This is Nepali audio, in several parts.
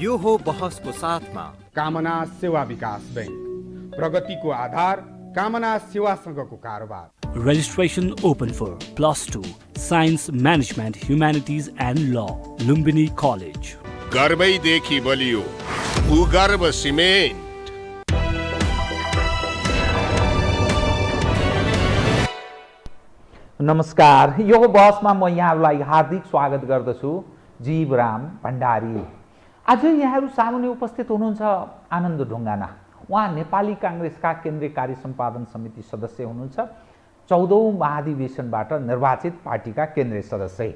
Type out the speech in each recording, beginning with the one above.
यो हो बहसको साथमा कामना सेवा विकास बैंक, प्रगतिको आधार कामना सेवासँगको कारोबार। Registration open for +2 Science Management Humanities and Law, Lumbini College. गर्वैदेखि बलियो भूगर्भ सिमेन्ट। नमस्कार, यो बहसमा म यहाँहरूलाई हार्दिक स्वागत गर्दछु। जीवराम भण्डारी। आज यहाँहरू सामुन्ने उपस्थित हुनुहुन्छ आनन्द ढुङ्गाना। उहाँ नेपाली काङ्ग्रेसका केन्द्रीय कार्य सम्पादन समिति सदस्य हुनुहुन्छ। 14औं महाधिवेशनबाट निर्वाचित पार्टीका केन्द्रीय सदस्य,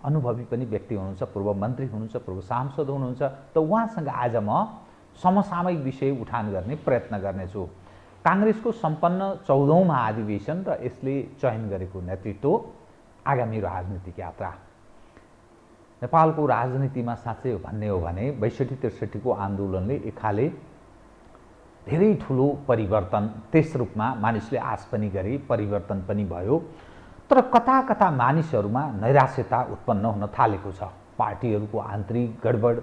अनुभवी पनि व्यक्ति हुनुहुन्छ, पूर्व मन्त्री हुनुहुन्छ, पूर्व सांसद हुनुहुन्छ। त उहाँसँग आज म समसामयिक विषय उठान गर्ने प्रयत्न गर्नेछु। काङ्ग्रेसको सम्पन्न 14औं महाधिवेशन र यसले चयन गरेको नेतृत्व, आगामी राजनीतिक यात्रा। नेपालको राजनीतिमा साँच्चै भन्ने हो भने 62-63 को आन्दोलनले एकाले धेरै ठुलो परिवर्तन, त्यस रूपमा मानिसले आश पनि गरे, परिवर्तन पनि भयो। तर कता कता मानिसहरूमा नैराश्यता उत्पन्न हुन थालेको छ। पार्टीहरूको आन्तरिक गडबड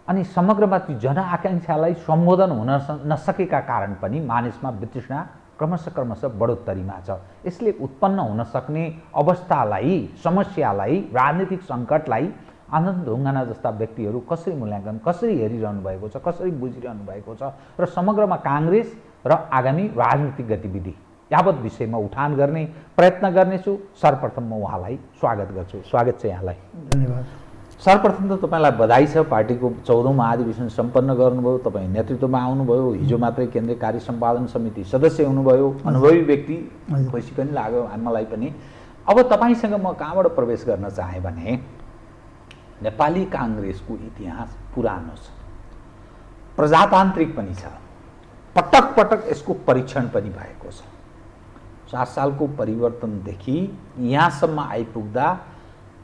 अनि समग्रमा ती जनआकाङ्क्षालाई सम्बोधन हुन नसकेका कारण पनि मानिसमा वितृष्णा क्रमशः बढोत्तरीमा छ। यसले उत्पन्न हुन सक्ने अवस्थालाई, समस्यालाई, राजनीतिक सङ्कटलाई आनन्द ढुङ्गाना जस्ता व्यक्तिहरू कसरी मूल्याङ्कन, कसरी हेरिरहनु भएको छ, कसरी बुझिरहनु भएको छ र समग्रमा काङ्ग्रेस र आगामी राजनीतिक गतिविधि यावत विषयमा उठान गर्ने प्रयत्न गर्नेछु। सर्वप्रथम म उहाँलाई स्वागत गर्छु। स्वागत छ यहाँलाई। धन्यवाद। सर्वप्रथम त तपाईँलाई बधाई छ, पार्टीको 14औं महाधिवेशन सम्पन्न गर्नुभयो, तपाईँ नेतृत्वमा आउनुभयो, हिजो मात्रै केन्द्रीय कार्य सम्पादन समिति सदस्य हुनुभयो, अनुभवी व्यक्ति, खुसी पनि लाग्यो मलाई पनि। अब तपाईँसँग म कहाँबाट प्रवेश गर्न चाहेँ भने नेपाली काङ्ग्रेसको इतिहास पुरानो छ, प्रजातान्त्रिक पनि छ, पटक पटक यसको परीक्षण पनि भएको छ। 7 सालको परिवर्तनदेखि यहाँसम्म आइपुग्दा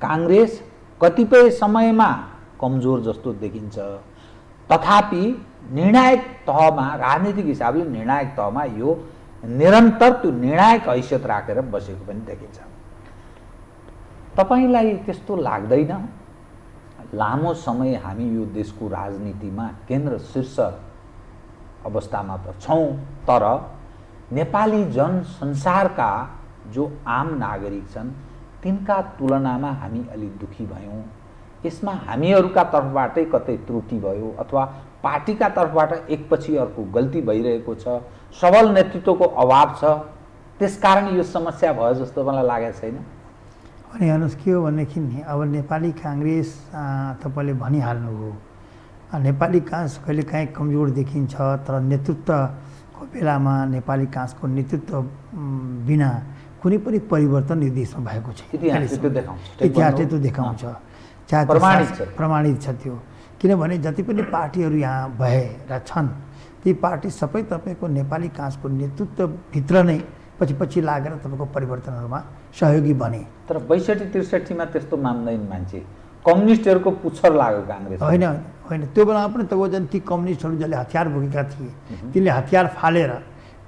काङ्ग्रेस कतिपय समयमा कमजोर जस्तो देखिन्छ, तथापि निर्णायक तहमा, राजनीतिक हिसाबले निर्णायक तहमा यो निरन्तर त्यो निर्णायक हैसियत राखेर बसेको पनि देखिन्छ। तपाईलाई त्यस्तो लाग्दैन? लामो समय हामी यो देशको राजनीतिमा केन्द्र शीर्ष अवस्थामा त छौँ, तर नेपाली जनसंसारका जो आम नागरिक छन् तिनका तुलनामा हामी अलि दुखी भयौँ। यसमा हामीहरूका तर्फबाटै कतै त्रुटि भयो अथवा पार्टीका तर्फबाट एकपछि अर्को गल्ती भइरहेको छ, सबल नेतृत्वको अभाव छ, त्यसकारण यो समस्या भयो जस्तो मलाई लागेको छैन। अनि हेर्नुहोस् के हो भनेदेखि नि, अब नेपाली काङ्ग्रेस तपाईँले भनिहाल्नुभयो, नेपाली काङ्ग्रेस कहिले काहीँ कमजोर देखिन्छ, तर नेतृत्वको बेलामा नेपाली काङ्ग्रेसको नेतृत्व बिना कुनै पनि परिवर्तन यो देशमा भएको छ। इतिहासले त्यो देखाउँछ, प्रमाणित छ त्यो। किनभने जति पनि पार्टीहरू यहाँ भए र छन्, ती पार्टी सबै तपाईँको नेपाली काङ्ग्रेसको नेतृत्वभित्र नै पछि लागेर तपाईँको परिवर्तनहरूमा सहयोगी बने। तर 62-63 मा त्यस्तो मान्दैन मान्छे, कम्युनिस्टहरूको पुच्छर लाग्यो काङ्ग्रेस। होइन त्यो बेलामा पनि तपाईँको ती कम्युनिस्टहरू जसले हतियार बोकेका थिए तिनले हतियार फालेर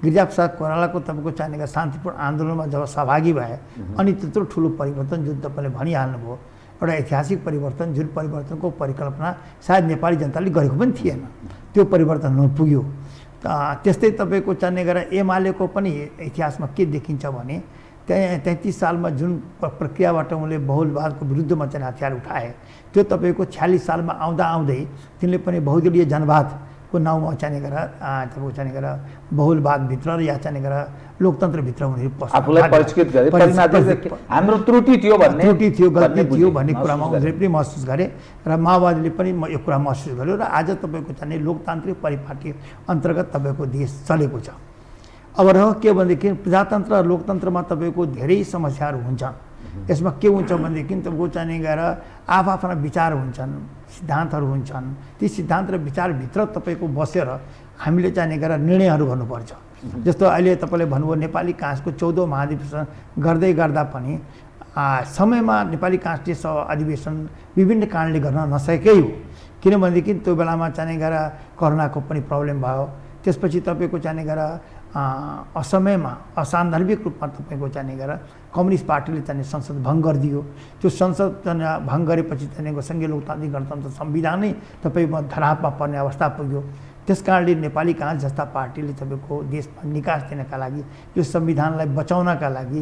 गिरिजाप्रसाद कोइरालाको तपाईँको चाहिने शान्तिपूर्ण आन्दोलनमा जब सहभागी भए, अनि त्यत्रो ठुलो परिवर्तन जुन तपाईँले भनिहाल्नुभयो, एउटा ऐतिहासिक परिवर्तन, जुन परिवर्तनको परिकल्पना सायद नेपाली जनताले गरेको पनि थिएन, त्यो परिवर्तन हुन पुग्यो। त्यस्तै तपाईँको चाहिने गरेर एमालेको पनि इतिहासमा के देखिन्छ भने 33 सालमा जुन प्रक्रियाबाट उनले बहुलवादको विरुद्धमा चाहिँ हतियार उठाए, त्यो तपाईँको 46 सालमा आउँदै तिनले पनि बहुदलीय जनवादको नाउँमा चाहिने गरेर तपाईँको चाहिने गरेर बहुलवादभित्र र या चाहिने गरेर लोकतन्त्रभित्र उनीहरू आफूलाई परिष्कृत गरे, हाम्रो त्रुटि थियो, गल्ती थियो भन्ने कुरामा उनीहरूले पनि महसुस गरे र माओवादीले पनि यो कुरा महसुस गर्यो र आज तपाईँको चाहिने लोकतान्त्रिक परिपाटी अन्तर्गत तपाईँको देश चलेको छ। अब रह्यो के भनेदेखि प्रजातन्त्र र लोकतन्त्रमा तपाईँको धेरै समस्याहरू हुन्छन्। यसमा के हुन्छ भनेदेखि तपाईँको चाहिने गएर आफ्ना विचार हुन्छन्, सिद्धान्तहरू हुन्छन्, ती सिद्धान्त र विचारभित्र तपाईँको बसेर हामीले चाहिने गरेर निर्णयहरू गर्नुपर्छ। जस्तो अहिले तपाईँले भन्नुभयो नेपाली काङ्ग्रेसको 14औं महाधिवेशन गर्दै गर्दा पनि समयमा नेपाली काङ्ग्रेसले अधिवेशन विभिन्न कारणले गर्न नसकेकै हो। किनभनेदेखि त्यो बेलामा चाहिने गरेर कोरोनाको पनि प्रब्लम भयो, त्यसपछि तपाईँको चाहिने गरेर असमयमा असान्दर्भिक रूपमा तपाईँको चाहिँ गरेर कम्युनिस्ट पार्टीले चाहिँ संसद भङ्ग गरिदियो। त्यो संसद भङ्ग गरेपछि चाहिँ सङ्घीय लोकतान्त्रिक गणतन्त्र संविधानै तपाईँको धरापमा पर्ने अवस्था पुग्यो। त्यस कारणले नेपाली काङ्ग्रेस जस्ता पार्टीले तपाईँको देशमा निकास दिनका लागि यो संविधानलाई बचाउनका लागि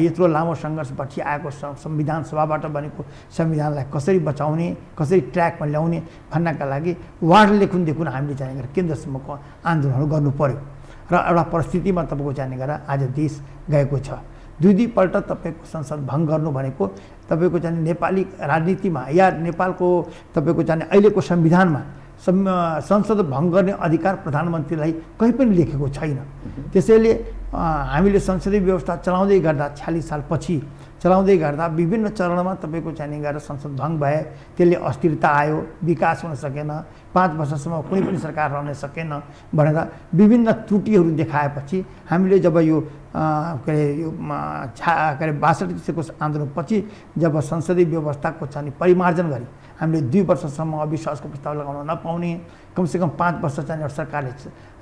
यत्रो लामो सङ्घर्षपछि आएको संविधान सभाबाट बनेको संविधानलाई कसरी बचाउने, कसरी ट्र्याकमा ल्याउने भन्नका लागि वार्ड लेखुन हामीले चाहिँ गरेर केन्द्रसम्मको आन्दोलनहरू गर्नु पर्यो र एउटा परिस्थितिमा तपाईँको चाहिँ गरेर आज देश गएको छ। दुईपल्ट तपाईँको संसद भङ्ग गर्नु भनेको तपाईँको चाहिँ नेपाली राजनीतिमा या नेपालको तपाईँको चाहिँ अहिलेको संविधानमा संसद भङ्ग गर्ने अधिकार प्रधानमन्त्रीलाई कहीँ पनि लेखेको छैन। त्यसैले हामीले संसदीय व्यवस्था चलाउँदै गर्दा 46 सालपछि चलाउँदै गर्दा विभिन्न चरणमा तपाईँको चाहिँ गरेर संसद भङ्ग भए, त्यसले अस्थिरता आयो, विकास हुन सकेन, 5 वर्षसम्म कुनै पनि सरकार रहन सकेन भनेर विभिन्न त्रुटिहरू देखाएपछि हामीले जब यो के अरे 62 आन्दोलनपछि जब संसदीय व्यवस्थाको चाहिँ परिमार्जन गरी हामीले 2 वर्षसम्म अविश्वासको प्रस्ताव लगाउन नपाउने, कमसेकम 5 वर्ष चाहिँ सरकारले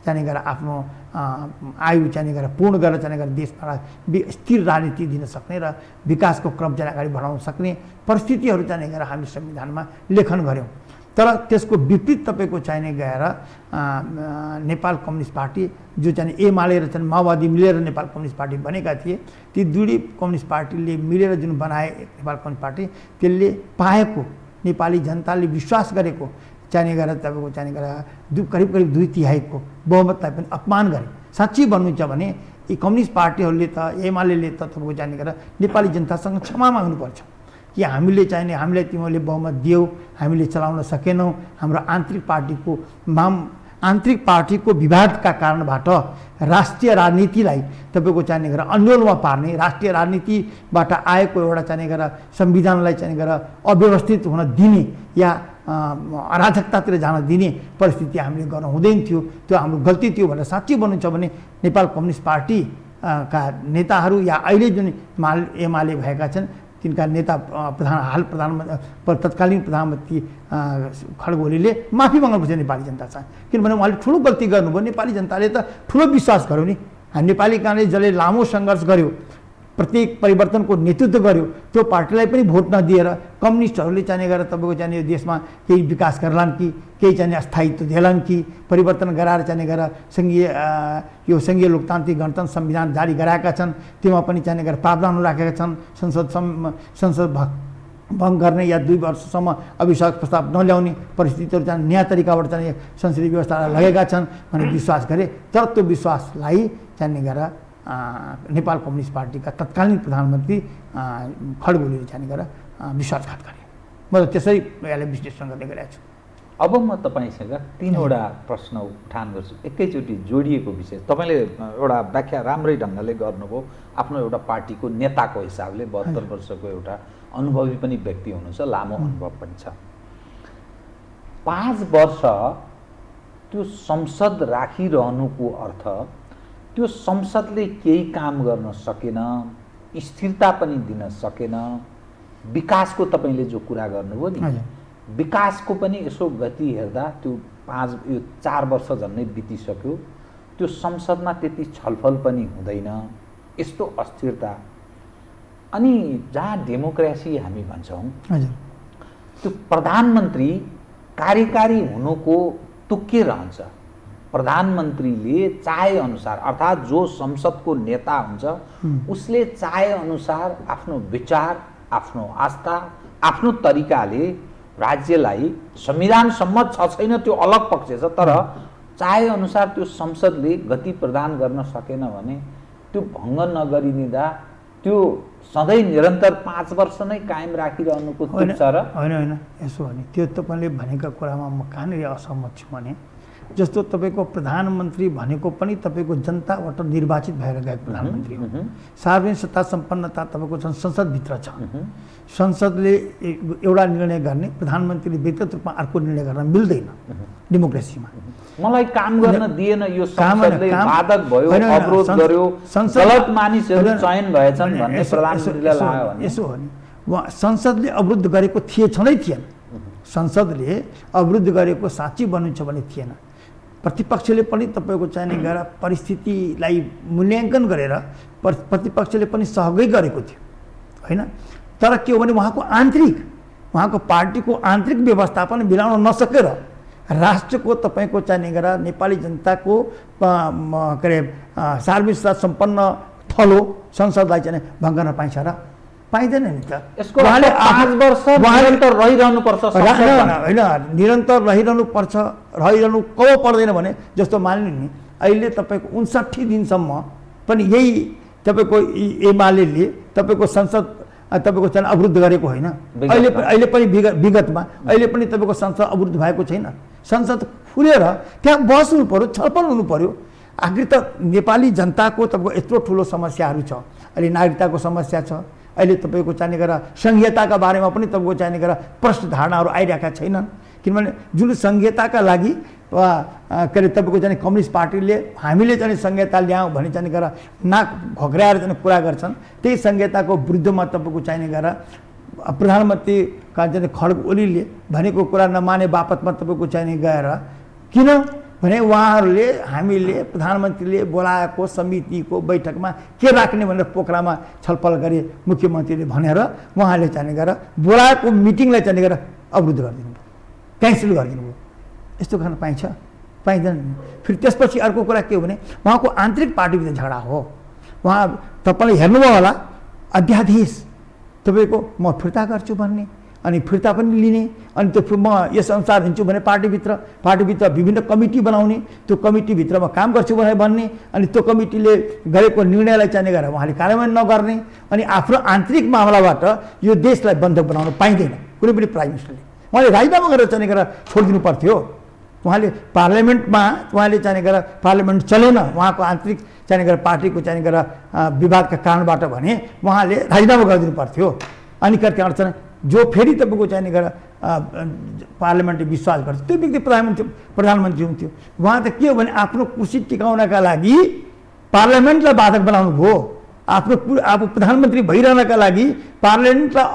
चाहिँ गरेर आफ्नो आयु चाहिँ गरेर पूर्ण गरेर चाहिँ गरेर देशमा स्थिर राजनीति दिन सक्ने र विकासको क्रम चाहिँ अगाडि बढाउन सक्ने परिस्थितिहरू चाहिँ गरेर हामीले संविधानमा लेखन गऱ्यौँ। तर त्यसको विपरीत तपाईँको चाहिने गएर नेपाल कम्युनिस्ट पार्टी जो चाहिँ एमाले र चाहिँ माओवादी मिलेर नेपाल कम्युनिस्ट पार्टी बनेका थिए, ती दुई कम्युनिस्ट पार्टीले मिलेर जुन बनाए नेपाल कम्युनिस्ट पार्टी, त्यसले पाएको नेपाली जनताले विश्वास गरेको चाहिने गरेर तपाईँको चाहिने गरेर करिब 2/3 बहुमतलाई पनि अपमान गरे। साँच्चै भन्नुहुन्छ भने यी कम्युनिस्ट पार्टीहरूले त एमाले त तपाईँको चाहिने गरेर नेपाली जनतासँग क्षमा माग्नुपर्छ कि हामीले चाहिने हामीलाई तिमीहरूले बहुमत दियौ, हामीले चलाउन सकेनौँ, हाम्रो आन्तरिक पार्टीको विवादका कारणबाट राष्ट्रिय राजनीतिलाई तपाईँको चाहिने गरेर अन्यलमा पार्ने, राष्ट्रिय राजनीतिबाट आएको एउटा चाहिने गरेर संविधानलाई चाहिने गरेर अव्यवस्थित हुन दिने या अराजकतातिर जान दिने परिस्थिति हामीले गर्न हुँदैन थियो। त्यो हाम्रो गल्ती थियो भनेर साँच्चै भन्नुहुन्छ भने नेपाल कम्युनिस्ट पार्टी का नेताहरू या अहिले जुन एमाले भएका छन् तिनका नेता तत्कालीन प्रधानमन्त्री खड्गोलीले माफी माग्नुपर्छ नेपाली जनतासँग, किनभने उहाँले ठुलो गल्ती गर्नुभयो। नेपाली जनताले त ठुलो विश्वास गर्यो नि, नेपाली काङ्ग्रेस जसले लामो सङ्घर्ष गर्यो, प्रत्येक परिवर्तनको नेतृत्व गर्यो, त्यो पार्टीलाई पनि भोट नदिएर कम्युनिस्टहरूले चाहिने गरेर तपाईँको चाहिने यो देशमा केही विकास गर्लान् कि केही चाहिने अस्थायित्व देलान् कि परिवर्तन गराएर चाहिने गरेर सङ्घीय लोकतान्त्रिक गणतन्त्र संविधान जारी गराएका छन्, त्यसमा पनि चाहिने गरेर प्रावधान राखेका छन्, संसद भङ्ग गर्ने या 2 वर्षसम्म अविश्वास प्रस्ताव नल्याउने परिस्थितिहरू चाहिँ नयाँ तरिकाबाट चाहिँ संसदीय व्यवस्थालाई लगेका छन् भने विश्वास गरे। तर त्यो विश्वासलाई चाहिने गरेर नेपाल कम्युनिस्ट पार्टीका तत्कालीन प्रधानमन्त्री खड्गोलीले चाहिने गरेर विश्वासघात गरे। म त त्यसै यसलाई विश्लेषण गर्ने गरेको छु। अब म तपाईँसँग 3वटा प्रश्न उठान गर्छु, एकैचोटि जोडिएको विषय। तपाईँले एउटा व्याख्या राम्रै ढङ्गले गर्नुभयो, आफ्नो एउटा पार्टीको नेताको हिसाबले 72 वर्षको एउटा अनुभवी पनि व्यक्ति हुनुहुन्छ, लामो अनुभव पनि छ। 5 वर्ष त्यो संसद राखिरहनुको अर्थ त्यो संसदले केही काम गर्न सकेन, स्थिरता पनि दिन सकेन, विकासको तपाईँले जो कुरा गर्नुभयो नि, विकासको पनि यसो गति हेर्दा त्यो 4 वर्ष झन्डै बितिसक्यो, त्यो संसदमा त्यति छलफल पनि हुँदैन, यस्तो अस्थिरता। अनि जहाँ डेमोक्रेसी हामी भन्छौँ, त्यो प्रधानमन्त्री कार्यकारी हुनुको तुक्के रहन्छ। प्रधानमन्त्रीले चाहे अनुसार अर्थात् जो संसदको नेता हुन्छ उसले चाहे अनुसार आफ्नो विचार, आफ्नो आस्था, आफ्नो तरिकाले राज्यलाई संविधान सम्मत छ छैन त्यो अलग पक्ष छ, तर चाहे अनुसार त्यो संसदले गति प्रदान गर्न सकेन भने त्यो भङ्ग नगरिदिँदा त्यो सधैँ निरन्तर 5 वर्ष नै कायम राखिरहनुको तुक छ र होइन यसो भने त्यो तपाईँले भनेका कुरामा म कहाँनिर असहमत छु भने जस्तो तपाईँको प्रधानमन्त्री भनेको पनि तपाईँको जनताबाट निर्वाचित भएर गएको प्रधानमन्त्री हो। सार्वजनिक सत्ता सम्पन्नता तपाईँको संसदभित्र छ। संसदले एउटा निर्णय गर्ने, प्रधानमन्त्रीले व्यक्तिगत रूपमा अर्को निर्णय गर्न मिल्दैन डेमोक्रेसीमा। मलाई काम गर्न दिएन यो संसदले, बाधक भयो, अवरोध गर्यो, गलत मानिसहरू चयन भएछन् भन्ने प्रधानमन्त्रीले लाग्यो भने यसो हो नि, उहाँ संसदले अवरुद्ध गरेको छँदै थिएन। संसदले अवरुद्ध गरेको साँच्चै भन्नुहुन्छ भने थिएन। प्रतिपक्षले पनि तपाईँको चाहिने गएर परिस्थितिलाई मूल्याङ्कन गरेर प्रतिपक्षले पनि सहयोगै गरेको थियो होइन। तर के हो भने उहाँको पार्टीको आन्तरिक व्यवस्थापन मिलाउन नसकेर राष्ट्रको तपाईँको चाहिने गरेर नेपाली जनताको के अरे सार्वजनिक सम्पन्न थलो संसदलाई चाहिँ भङ्ग गर्न पाइन्छ र पाइँदैन नि त। यसको 5 वर्ष निरन्तर रहिरहनु पर्छ होइन, निरन्तर रहिरहनु कब पर्दैन भने जस्तो मान्नु नि अहिले तपाईँको 59 दिनसम्म पनि यही तपाईँको एमाले तपाईँको संसद तपाईँको चाहिँ अवरुद्ध गरेको होइन। अहिले पनि विगतमा अहिले पनि तपाईँको संसद अवरुद्ध भएको छैन। संसद खुलेर त्यहाँ बस्नु पर्यो, छलफल हुनु पर्यो। आखिर त नेपाली जनताको तपाईँको यत्रो ठुलो समस्याहरू छ। अहिले नागरिकताको समस्या छ, अहिले तपाईँको चाहिने गरेर संहिताका बारेमा पनि तपाईँको चाहिने गरेर प्रश्न धारणाहरू आइरहेका छैनन्। किनभने जुन संहिताका लागि के अरे तपाईँको चाहिँ कम्युनिस्ट पार्टीले हामीले चाहिँ संहिता ल्याउँ भने चाहिँ गरेर नाक घोक्राएर चाहिँ कुरा गर्छन्। त्यही संहिताको विरुद्धमा तपाईँको चाहिने गरेर प्रधानमन्त्री चाहिँ खड्ग ओलीले भनेको कुरा नमाने बापतमा तपाईँको चाहिने गएर किन भने उहाँहरूले हामीले प्रधानमन्त्रीले बोलाएको समितिको बैठकमा के राख्ने भनेर पोखरामा छलफल गरे मुख्यमन्त्रीले भनेर उहाँले चाहिँ गरेर बोलाएको मिटिङलाई चाहिँ गरेर अवरुद्ध गरिदिनु भयो, क्यान्सल गरिदिनु भयो। यस्तो गर्न पाइन्छ? पाइँदैन। फेरि त्यसपछि अर्को कुरा के हो भने उहाँको आन्तरिक पार्टीभित्र झगडा हो। उहाँ तपाईँले हेर्नुभयो होला अध्यादेश तपाईँको म फिर्ता गर्छु भन्ने अनि फिर्ता पनि लिने अनि त्यो म यस अनुसार हिँड्छु भने पार्टीभित्र विभिन्न कमिटी बनाउने, त्यो कमिटीभित्रमा काम गर्छु भनेर भन्ने अनि त्यो कमिटीले गरेको निर्णयलाई चाहिने गरेर उहाँले कार्यान्वयन नगर्ने अनि आफ्नो आन्तरिक मामलाबाट यो देशलाई बन्धक बनाउन पाइँदैन कुनै पनि प्राइम मिनिस्टरले। उहाँले राजीनामा गरेर चाहिने गरेर छोडिदिनु पर्थ्यो। उहाँले पार्लियामेन्टमा उहाँले चाहिने गरेर पार्लियामेन्ट चलेन उहाँको आन्तरिक चाहिने गरेर पार्टीको चाहिने गरेर विवादका कारणबाट भने उहाँले राजीनामा गरिदिनु पर्थ्यो। अनि त्यहाँ अडचन जो फेरि तपाईँको चाहिने गरेर पार्लियामेन्टले विश्वास गर्छ त्यो व्यक्ति प्रधानमन्त्री हुन्थ्यो। उहाँ त के हो भने आफ्नो कुर्सी टिकाउनका लागि पार्लियामेन्टलाई बाधक बनाउनु भयो। अब प्रधानमन्त्री भइरहनका लागि पार्लियामेन्टलाई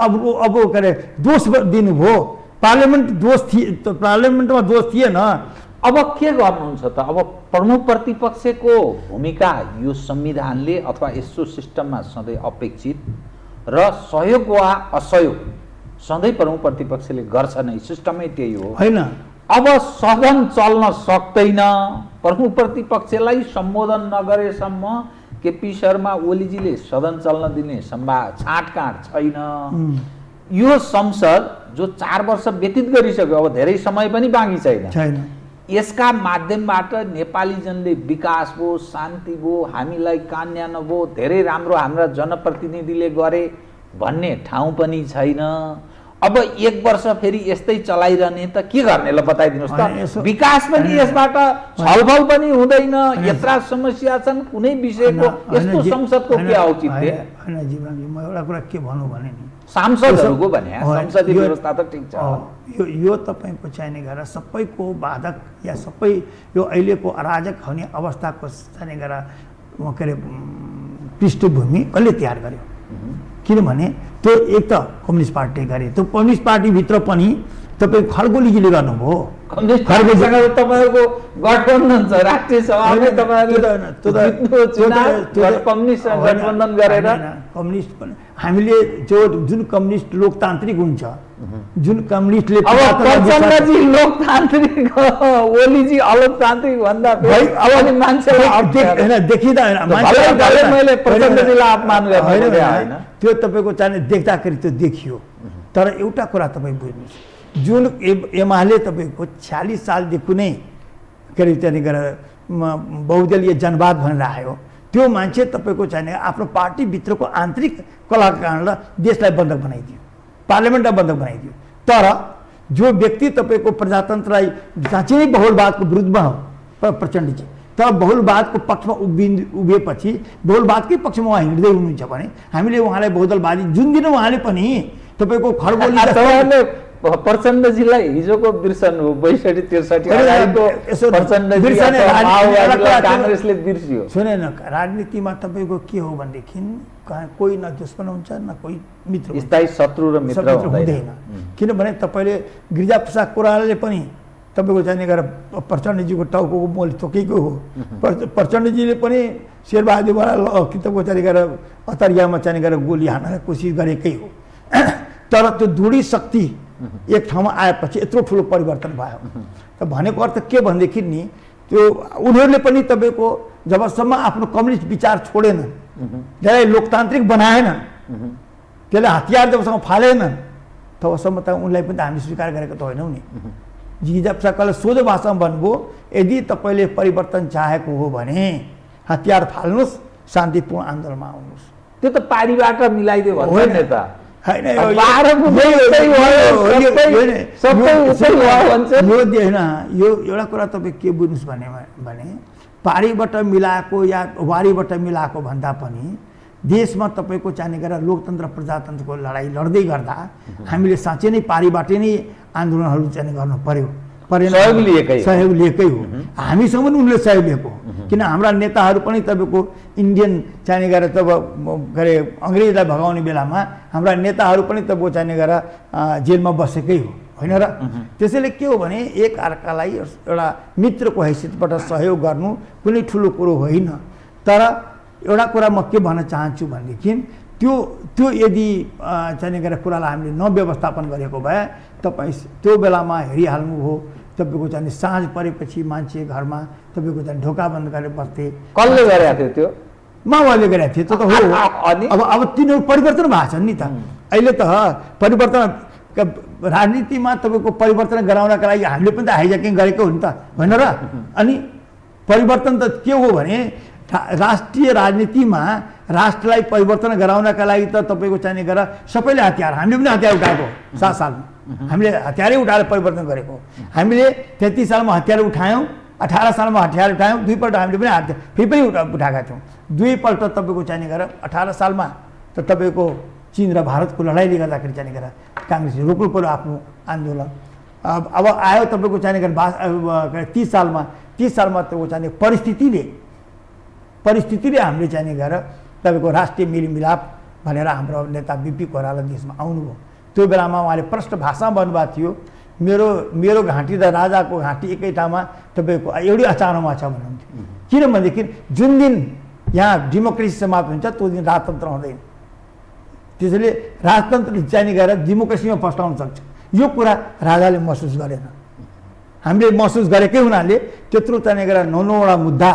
अब के अरे दोष दिनुभयो। पार्लियामेन्टमा दोष थिएन। अब के गर्नुहुन्छ त? अब प्रमुख प्रतिपक्षको भूमिका यो संविधानले अथवा यस्तो सिस्टममा सधैँ अपेक्षित र सहयोग वा असहयोग सधैँ प्रमुख प्रतिपक्षले गर्छ नै, सिस्टमै त्यही हो होइन। अब सदन चल्न सक्दैन, प्रमुख प्रतिपक्षलाई सम्बोधन नगरेसम्म केपी शर्मा ओलीजीले सदन चल्न दिने छाँटकाँट छैन। यो संसद जो 4 वर्ष व्यतीत गरिसक्यो, अब धेरै समय पनि बाँकी छैन। यसका माध्यमबाट नेपाली जनले विकास भयो, शान्ति भयो, हामीलाई कान्या नभयो, धेरै राम्रो हाम्रा जनप्रतिनिधिले गरे भन्ने ठाउँ पनि छैन। अब 1 वर्ष फेरि यस्तै चलाइरहने त के गर्ने ल बताइदिनुहोस् त। विकास पनि यसबाट छलफल पनि हुँदैन, यत्रा समस्या छन्, कुनै विषयको यस्तो संसदको के औचित्य? होइन जीवनजी, म एउटा कुरा के भनौँ भने नि सांसदहरूको भने संसदीय व्यवस्था त ठिक छ, यो तपाईँको चाहिने गरेर सबैको बाधक या सबै यो अहिलेको अराजक हुने अवस्थाको चाहिने गरेर के अरे पृष्ठभूमि कसले तयार गर्यो? किनभने त्यो एक त कम्युनिस्ट पार्टीले गरे, त्यो कम्युनिस्ट पार्टीभित्र पनि तपाईँ खड्गोलीजीले गर्नुभयो। तपाईँको गठबन्धन छ, राष्ट्रिय सभाले गठबन्धन गरेर कम्युनिस्ट पनि हामीले जुन कम्युनिस्ट लोकतान्त्रिक हुन्छ, जुन कम्युनिस्टले प्रचण्डजी लोकतान्त्रिक, ओलीजी अलोकतान्त्रिक भन्दा अब मान्छेलाई देखिँदा मैले प्रचण्डजीलाई अपमान गर्ने होइन, त्यो तपाईँको चाहिने देख्दाखेरि त्यो देखियो। तर एउटा कुरा तपाईँ बुझ्नुहोस्, जुन एमाले तपाईँको 46 सालदेखि नै के अरे त्यहाँनिर गरेर बहुदलीय जनवाद भनेर आयो, त्यो मान्छे तपाईँको चाहिने आफ्नो पार्टीभित्रको आन्तरिक कलाको कारणले देशलाई बन्धक बनाइदियो, पार्लियामेन्टलाई बन्धक बनाइदियो। तर जो व्यक्ति तपाईँको प्रजातन्त्रलाई साँच्चै नै बहुलवादको विरुद्धमा हो प्रचण्डजी, तर बहुलवादको पक्षमा उभिएपछि बहुलवादकै पक्षमा उहाँ हिँड्दै हुनुहुन्छ भने हामीले उहाँलाई बहुदलवादी जुन दिन उहाँले पनि तपाईँको खड्गोली प्रचण्डजीलाई हिजोको बिर्सनु 62-63 काङ्ग्रेसले बिर्सियो। सुने न, राजनीतिमा तपाईँको के हो भनेदेखि कोही न दुश्मन हुन्छ न कोही मित्र, स्थायी शत्रु र मित्र हुँदैन। किनभने तपाईँले गिरिजाप्रसाद कोइरालाले पनि तपाईँको चाहिने गरेर प्रचण्डजीको टाउको मैले तोकेको हो। प्रचण्डजीले पनि शेरबहादुरबाट कि तपाईँको चाहिने गरेर अतरियामा चाहिने गरेर गोली हान्न कोसिस गरेकै हो। तर त्यो दृढी शक्ति एक ठाउँमा आएपछि यत्रो ठुलो परिवर्तन भयो। त भनेको अर्थ के भनेदेखि नि त्यो उनीहरूले पनि तपाईँको जबसम्म आफ्नो कम्युनिस्ट विचार छोडेनन्, त्यसलाई लोकतान्त्रिक बनाएनन्, त्यसलाई हतियार जबसम्म फालेनन्, तबसम्म त उनलाई पनि त हामी स्वीकार गरेको त होइनौँ नि। जिजाप सरकारले सोझो भाषामा भन्नुभयो, यदि तपाईँले परिवर्तन चाहेको हो भने हतियार फाल्नुहोस्, शान्तिपूर्ण आन्दोलनमा आउनुहोस्। त्यो त पारीबाट मिलाइदियो भन्छ नि त। यो एउटा कुरा तपाईँ के बुझ्नुहोस् भने पारीबाट मिलाएको या वारीबाट मिलाएको भन्दा पनि देशमा तपाईँको चाहिने गरेर लोकतन्त्र प्रजातन्त्रको लडाइँ लड्दै गर्दा हामीले साँच्चै नै पारीबाटै नै आन्दोलनहरू चाहिँ गर्नु पर्यो। सहयोग लिएकै हो। हामीसँग पनि उनले सहयोग लिएको हो, किन हाम्रा नेताहरू पनि तपाईँको इन्डियन चाहिने गरेर तब के अरे अङ्ग्रेजलाई भगाउने बेलामा हाम्रा नेताहरू पनि तपाईँको चाहिने गरेर जेलमा बसेकै हो, होइन र? त्यसैले के हो भने एक अर्कालाई एउटा मित्रको हैसियतबाट सहयोग गर्नु कुनै ठुलो कुरो होइन। तर एउटा कुरा म के भन्न चाहन्छु भनेदेखि त्यो यदि चाहिने गरेर कुरालाई हामीले नव्यवस्थापन गरेको भए तपाईँ त्यो बेलामा हेरिहाल्नु हो, तपाईँको चाहिँ साँझ परेपछि मान्छे घरमा तपाईँको चाहिँ ढोका बन्द गरेर बस्थे। कसले गरेको थियो त्यो? माओवादीले गरेको थियो, त्यो त हो। अब तिनीहरू परिवर्तन भएको छन् नि त। अहिले त परिवर्तन राजनीतिमा तपाईँको परिवर्तन गराउनका लागि हामीले पनि त हाइज्याकिङ गरेको हो नि त, होइन र? अनि परिवर्तन त के हो भने राष्ट्रिय राजनीतिमा राष्ट्रलाई परिवर्तन गराउनका लागि त तपाईँको चाहिने गरेर सबैले हतियार, हामीले पनि हतियार उठाएको 7 सालमा हामीले हतियारै उठाएर परिवर्तन गरेको। हामीले 33 सालमा हतियार उठायौँ, 18 सालमा हतियार उठायौँ, दुईपल्ट हामीले पनि हतियार फेरि पनि उठाएका थियौँ। दुईपल्ट तपाईँको चाहिने गरेर 18 सालमा त तपाईँको चीन र भारतको लडाइँले गर्दाखेरि चाहिने गरेर काङ्ग्रेसले रोक्नु पर्यो आफ्नो आन्दोलन। अब आयो तपाईँको चाहिने गरेर 30 सालमा तपाईँको चाहिने परिस्थितिले हामीले चाहिने गरेर तपाईँको राष्ट्रिय मेलमिलाप भनेर हाम्रो नेता बिपी कोइराला देशमा आउनुभयो। त्यो बेलामा उहाँले प्रष्ट भाषामा भन्नुभएको थियो, मेरो घाँटी र राजाको घाँटी एकै ठाउँमा तपाईँको एउटै अचानोमा छ भन्नुहुन्थ्यो। किनभनेदेखि जुन दिन यहाँ डेमोक्रेसी समाप्त हुन्छ त्यो दिन राजतन्त्र हुँदैन। त्यसैले राजतन्त्र चाहिने गरेर डेमोक्रेसीमा फस्टाउन सक्छ, यो कुरा राजाले महसुस गरेन। हामीले महसुस गरेकै हुनाले त्यत्रो चाहिने गरेर 9-9वटा मुद्दा,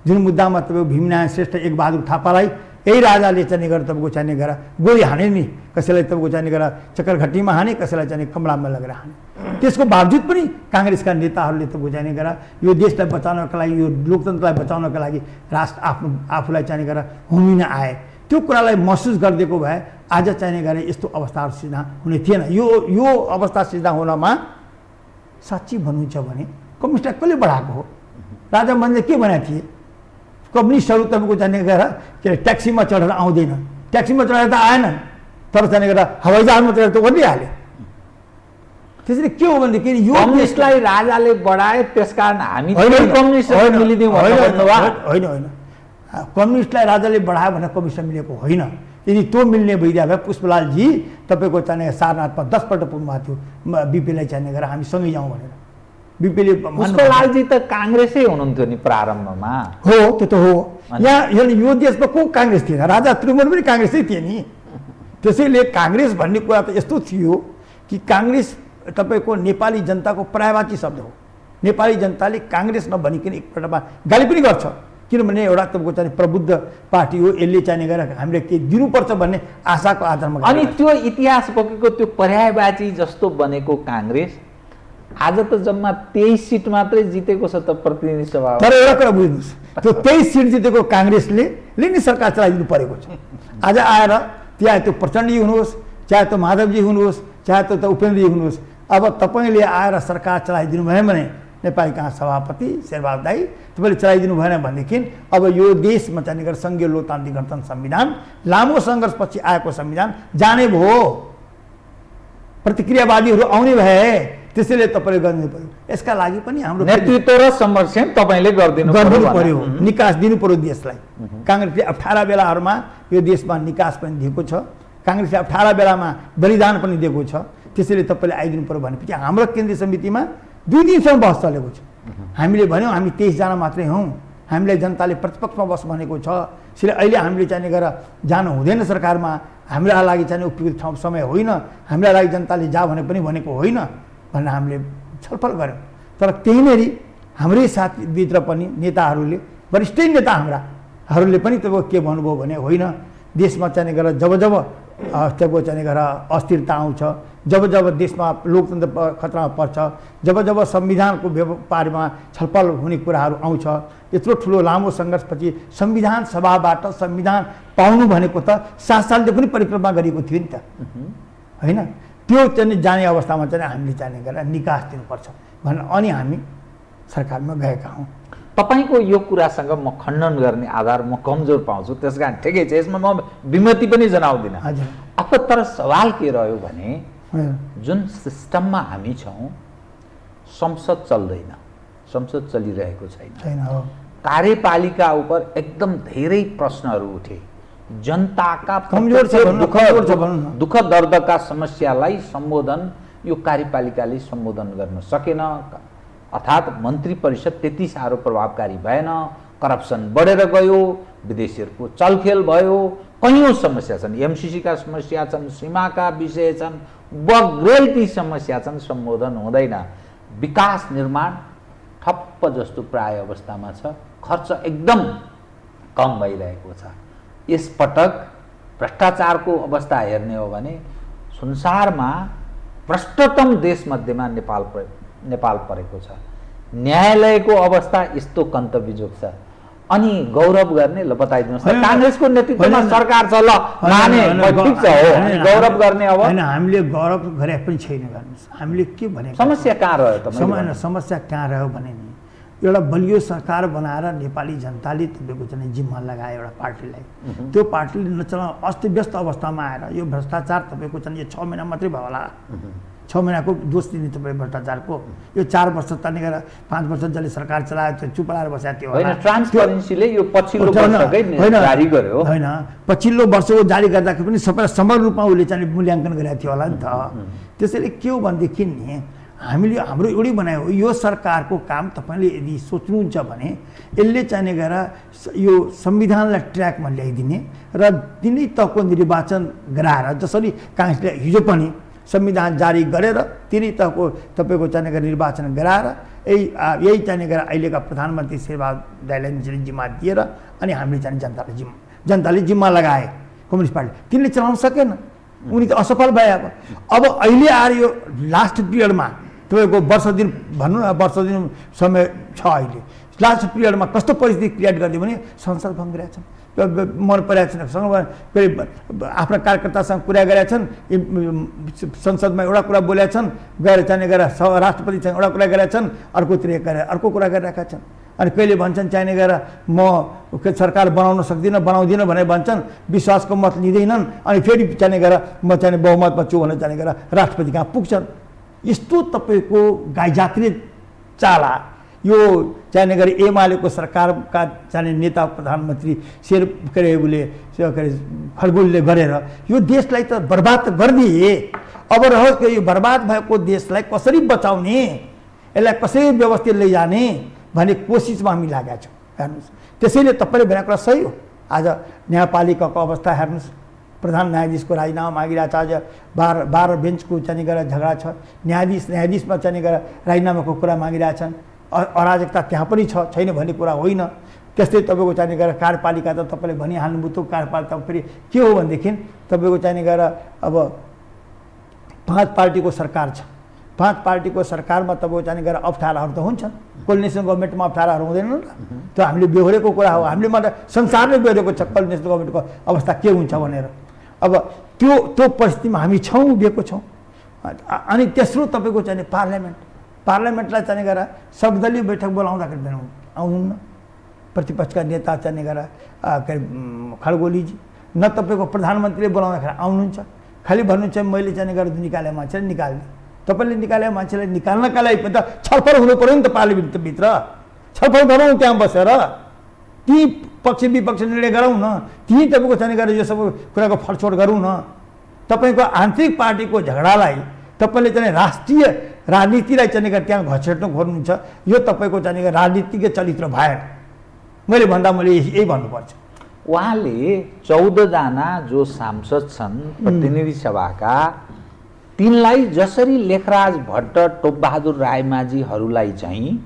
जुन मुद्दामा तपाईँको भीमनारायण श्रेष्ठ, एकबहादुर थापालाई यही राजाले चाहिने गरेर तपाईँको चाहिने गरेर गोली हाने नि, कसैलाई तपाईँको चाहिने गरेर चक्करघट्टीमा हाने, कसैलाई चाहिने कमलामा लगेर हाने। त्यसको बावजुद पनि काङ्ग्रेसका नेताहरूले तपाईँको चाहिने गरेर यो देशलाई बचाउनका लागि, यो लोकतन्त्रलाई बचाउनका लागि आफूलाई चाहिने गरेर होमिन आए। त्यो कुरालाई महसुस गरिदिएको भए आज चाहिने गरेर यस्तो अवस्थाहरू सिर्जना हुने थिएन। यो अवस्था सिर्जना हुनमा साँच्ची भन्नुहुन्छ भने कम्युनिस्टलाई कसले बढाएको हो? राजा मनले के भनेको थिए? कम्युनिस्टहरू तपाईँको जाने गरेर के अरे ट्याक्सीमा चढेर आउँदैन, ट्याक्सीमा चढेर त आएनन्, तर जाने गरेर हवाईजहाजमा चढेर त ओर्लिहाले। त्यसरी के हो भनेदेखि यो कम्युनिस्टलाई राजाले बढाए, त्यसकारण हामी कम्युनिस्टलाई मिलिदिउँ होइन, कम्युनिस्टलाई राजाले बढायो भने कम्युनिस्ट मिलेको होइन। यदि त्यो मिल्ने भइदियो भए पुष्पलालजी तपाईँको चाहिने सारनाथमा 10 पल्ट पुग्नुभएको थियो बिपीलाई चाहिने गरेर हामी सँगै जाउँ भनेर। बिपीले पुष्पलालजी त काङ्ग्रेसै हुनुहुन्थ्यो नि प्रारम्भमा। हो, त्यो त हो। यहाँ यो देशमा को काङ्ग्रेस थिएन? राजा त्रिभुवन पनि काङ्ग्रेसै थिए नि। त्यसैले काङ्ग्रेस भन्ने कुरा त यस्तो थियो कि काङ्ग्रेस तपाईँको नेपाली जनताको पर्यायवाची शब्द हो। नेपाली जनताले काङ्ग्रेस नभनिकन एकपल्टमा गाली पनि गर्छ, किनभने एउटा तपाईँको चाहिँ प्रबुद्ध पार्टी हो, यसले चाहिने गरेर हामीले के दिनुपर्छ भन्ने आशाको आधारमा। अनि त्यो इतिहास बोकेको त्यो पर्यायवाची जस्तो बनेको काङ्ग्रेस आज त जम्मा 23 सिट मात्रै जितेको छ त प्रतिनिधि सभा। तर एउटा कुरा बुझ्नुहोस्, त्यो 23 सिट जितेको काङ्ग्रेसले नै सरकार चलाइदिनु परेको छ। आज आएर चाहे त्यो प्रचण्डजी हुनुहोस्, चाहे त्यो माधवजी हुनुहोस्, चाहे त्यो उपेन्द्रजी हुनुहोस्, अब तपाईँले आएर सरकार चलाइदिनु भयो भने नेपाली काङ्ग्रेस सभापति शेरबहादुर दाई तपाईँले चलाइदिनु भएन भनेदेखि अब यो देशमा चाहिने गरेर सङ्घीय लोकतान्त्रिक गणतन्त्र संविधान, लामो सङ्घर्षपछि आएको संविधान जाने भयो, प्रतिक्रियावादीहरू आउने भए। त्यसैले तपाईँले गर्नु पर्यो। यसका लागि पनि हाम्रो नेतृत्व र संरक्षण तपाईँले गर्दिनु पर्यो, निकास दिनु पर्यो देशलाई। काङ्ग्रेसले 18 बेलाहरूमा यो देशमा निकास पनि दिएको छ, काङ्ग्रेसले 18 बेलामा बलिदान पनि दिएको छ। त्यसैले तपाईँले आइदिनु पर्यो भनेपछि हाम्रो केन्द्रीय समितिमा 2 दिनसम्म बहस चलेको छ। हामीले भन्यौँ हामी 23 जना मात्रै हौँ, हामीलाई जनताले प्रतिपक्षमा बस भनेको छ, त्यसैले अहिले हामीले चाहिँ गएर जानु हुँदैन सरकारमा, हाम्रा लागि चाहिँ उपयुक्त ठाउँ समय होइन, हाम्रा लागि जनताले जा भने पनि भनेको होइन भनेर हामीले छलफल गऱ्यौँ। तर त्यहीँनेरि हाम्रै साथभित्र पनि नेताहरूले, वरिष्ठ नेता हाम्राहरूले पनि तपाईँको के भन्नुभयो भने होइन, देशमा चाहिँ गएर जब तपाईँको चाहिँ गएर अस्थिरता आउँछ, जब देशमा लोकतन्त्र खतरामा पर्छ, जब संविधानको बारेमा छलफल हुने कुराहरू आउँछ, यत्रो ठुलो लामो सङ्घर्षपछि संविधान सभाबाट संविधान पाउनु भनेको त 7 सालले पनि परिक्रमा गरिएको थियो नि त, होइन? त्यो चाहिँ जाने अवस्थामा चाहिँ हामीले चाहिँ गरेर निकास दिनुपर्छ भनेर अनि हामी सरकारमा गएका हौँ। तपाईँको यो कुरासँग म खण्डन गर्ने आधार म कमजोर पाउँछु, त्यस कारण ठिकै छ, यसमा म विमति पनि जनाउँदिनँ। हजुर। अब तर सवाल के रह्यो भने जुन सिस्टममा हामी छौँ, संसद चल्दैन, संसद चलिरहेको छैन, कार्यपालिका उप एकदम धेरै प्रश्नहरू उठे, जनताका कमजोर छ, दुःख दर्दका समस्यालाई सम्बोधन यो कार्यपालिकाले सम्बोधन गर्न सकेन, अर्थात् मन्त्री परिषद त्यति साह्रो प्रभावकारी भएन, करप्सन बढेर गयो, विदेशीहरूको चलखेल भयो, कैयौँ समस्या छन्, एमसिसीका समस्या छन्, सीमाका विषय छन्, बग्रेल ती समस्या छन्, सम्बोधन हुँदैन। विकास निर्माण ठप्प जस्तो प्राय अवस्थामा छ, खर्च एकदम कम भइरहेको छ। यसपटक भ्रष्टाचारको अवस्था हेर्ने हो भने संसारमा भ्रष्टतम देशमध्येमा नेपाल परेको छ। न्यायालयको अवस्था यस्तो कन्तबिजोग छ, अनि गौरव गर्ने ल बताइदिनुहोस्, काङ्ग्रेसको नेतृत्वमा सरकार छ, ल माने ठिक छ हो, गौरव गर्ने अब होइन, हामीले गौरव गरे पनि छैन। गर्नुहोस्, हामीले के भने समस्या कहाँ रह्यो त? समस्या कहाँ रह्यो भने नि एउटा बलियो सरकार बनाएर नेपाली जनताले तपाईँको चाहिँ जिम्मा लगायो एउटा पार्टीलाई, त्यो पार्टीले नचलाउन अस्तव्यस्त अवस्थामा आएर यो भ्रष्टाचार तपाईँको चाहिँ यो 6 महिना मात्रै भयो होला, 6 महिनाको दोष दिने तपाईँ भ्रष्टाचारको, यो 4 वर्ष तनिखेर 5 वर्ष जसले सरकार चलायो त्यो चुप लाएर बसेको थियो होइन, ट्रान्सपरेन्सीले यो पछिल्लो वर्षकै जारी गर्यो होइन, पछिल्लो वर्षको जारी गर्दाखेरि पनि सबैलाई समान रूपमा उसले चाहिँ मूल्याङ्कन गरेको थियो होला नि त। त्यसैले के हो भनेदेखि नि हामीले हाम्रो एउटै बनायो, यो सरकारको काम तपाईँले यदि सोच्नुहुन्छ भने यसले चाहिने गएर यो संविधानलाई ट्र्याकमा ल्याइदिने र तिनै तहको निर्वाचन गराएर, जसरी काङ्ग्रेसले हिजो पनि संविधान जारी गरेर तिनै तहको तपाईँको चाहिने गएर निर्वाचन गराएर यही चाहिने गएर अहिलेका प्रधानमन्त्री शेरबहादुर दाइलाई जिम्मा दिएर अनि हामीले चाहिँ जनताले जिम्मा लगाए, कम्युनिस्ट पार्टी तिनले चलाउन सकेन, उनी त असफल भए। अब अहिले आएर यो लास्ट पिरियडमा तपाईँको वर्ष दिन भनौँ न, वर्ष दिन समय छ, अहिले लास्ट पिरियडमा कस्तो परिस्थिति क्रिएट गरिदियो भने संसद भङ्ग गरेका छन्, मन परेका छन्, फेरि आफ्ना कार्यकर्तासँग कुरा गरेका छन्, संसदमा एउटा कुरा बोलेका छन्, गएर चाहिने गएर राष्ट्रपतिसँग एउटा कुरा गरेका छन्, अर्कोतिर गएर अर्को कुरा गरिरहेका छन्, अनि कहिले भन्छन् चाहिने गएर म सरकार बनाउन सक्दिनँ, बनाउँदिनँ भनेर भन्छन्, विश्वासको मत लिँदैनन्, अनि फेरि चाहिने गएर म चाहिने बहुमतमा छु भनेर चाहिने गएर राष्ट्रपति कहाँ पुग्छन्। यस्तो तपाईँको गाईजात्रे चाला यो चाहिने गरी एमालेको सरकारका चाहिने नेता प्रधानमन्त्री खड्गुलले गरेर यो देशलाई त बर्बाद गरिदिए। अब रहोस् यो बर्बाद भएको देशलाई कसरी बचाउने, यसलाई कसरी व्यवस्थित लैजाने भन्ने कोसिसमा हामी लागेका छौँ। हेर्नुहोस्, त्यसैले तपाईँले भनेको कुरा सही हो। आज न्यायपालिकाको अवस्था हेर्नुहोस्, प्रधान न्यायाधीशको राजीनामा मागिरहेको छ, आज 12 बेन्चको चाहिँ गएर झगडा छ, न्यायाधीशमा चाहिँ गएर राजीनामाको कुरा मागिरहेछन्, अराजकता त्यहाँ पनि छैन भन्ने कुरा होइन। त्यस्तै तपाईँको चाहिने गएर कार्यपालिका त तपाईँले भनिहाल्नुभयो, त्यो कार्यपालिका फेरि के हो भनेदेखि तपाईँको चाहिने गएर अब 5 पार्टीको सरकार छ, 5 पार्टीको सरकारमा तपाईँको चाहिने गएर अप्ठ्याराहरू त हुन्छन्, कोअर्डिनेसन गभर्मेन्टमा अप्ठ्याराहरू हुँदैन र त्यो हामीले बेहोरेको कुरा हो, हामीले मात्र संसारले बेहोरेको छ कोअर्डिनेसन गभर्मेन्टको अवस्था के हुन्छ भनेर। अब त्यो परिस्थितिमा हामी छौँ, उभिएको छौँ। अनि तेस्रो तपाईँको चाहिने पार्लियामेन्टलाई चाहिने गएर सर्वदलीय बैठक बोलाउँदाखेरि आउनुहुन्न, प्रतिपक्षका नेता चाहिने गएर के अरे खड्गोलीजी, न तपाईँको प्रधानमन्त्रीले बोलाउँदाखेरि आउनुहुन्छ, खालि भन्नुहुन्छ मैले चाहिने गरेर निकाले मान्छेले निकाल्ने। तपाईँले निकाले मान्छेलाई निकाल्नका लागि पनि त छलफल हुनु पऱ्यो नि त, पार्लियामेन्टभित्र छलफल गरौँ, त्यहाँ बसेर ती पक्ष विपक्ष निर्णय गरौँ न, त्यहीँ तपाईँको चाहिने गरेर यो सब कुराको फडछोड गरौँ न। तपाईँको आन्तरिक पार्टीको झगडालाई तपाईँले चाहिँ राष्ट्रिय राजनीतिलाई चाहिँ त्यहाँ घचेट्न खोज्नुहुन्छ, यो तपाईँको चाहिँ राजनीतिकै चरित्र भएन। मैले यही भन्नुपर्छ। उहाँले 14 जना जो सांसद छन् प्रतिनिधि सभाका, तिनलाई जसरी लेखराज भट्ट, टोपबहादुर रायमाझीहरूलाई चाहिँ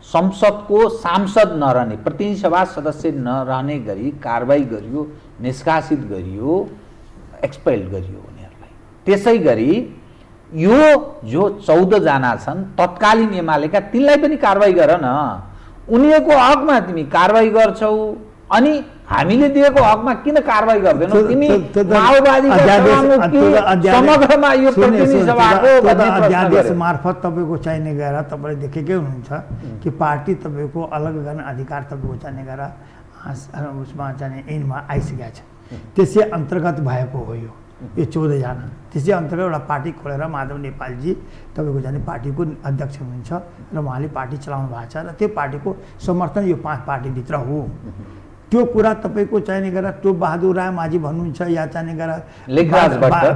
संसदको सांसद नरहने, प्रतिनिधि सभा सदस्य नरहने गरी कारबाही गरियो, निष्कासित गरियो, एक्सपेल गरियो उनीहरूलाई। त्यसै गरी यो जो 14 जना छन् तत्कालीन एमालेका, तिनलाई पनि कारबाही गर न। उनीहरूको हकमा तिमी कारबाही गर्छौ, अनि हामीले दिएको हकमा किन कारबाही गर्दैनौ? तिमी माओवादीका समग्रमा यो प्रतिनिधि सभाको अध्यादेश मार्फत तपाईँको चाहिने गएर तपाईँले देखेकै हुनुहुन्छ कि पार्टी तपाईँको अलग गर्ने अधिकार तपाईँको चाहिने गएर उसमा चाहिँ ऐनमा आइसकेको छ। त्यसै अन्तर्गत भएको हो यो 14 जना। त्यसै अन्तर्गत एउटा पार्टी खोलेर माधव नेपालजी तपाईँको चाहिँ पार्टीको अध्यक्ष हुनुहुन्छ र उहाँले पार्टी चलाउनु भएको छ र त्यो पार्टीको समर्थन यो 5 पार्टीभित्र हो। त्यो कुरा तपाईँको चाहिने गरेर टोपबहादुर रायमाझी भन्नुहुन्छ या चाहिने गरेर लेखराज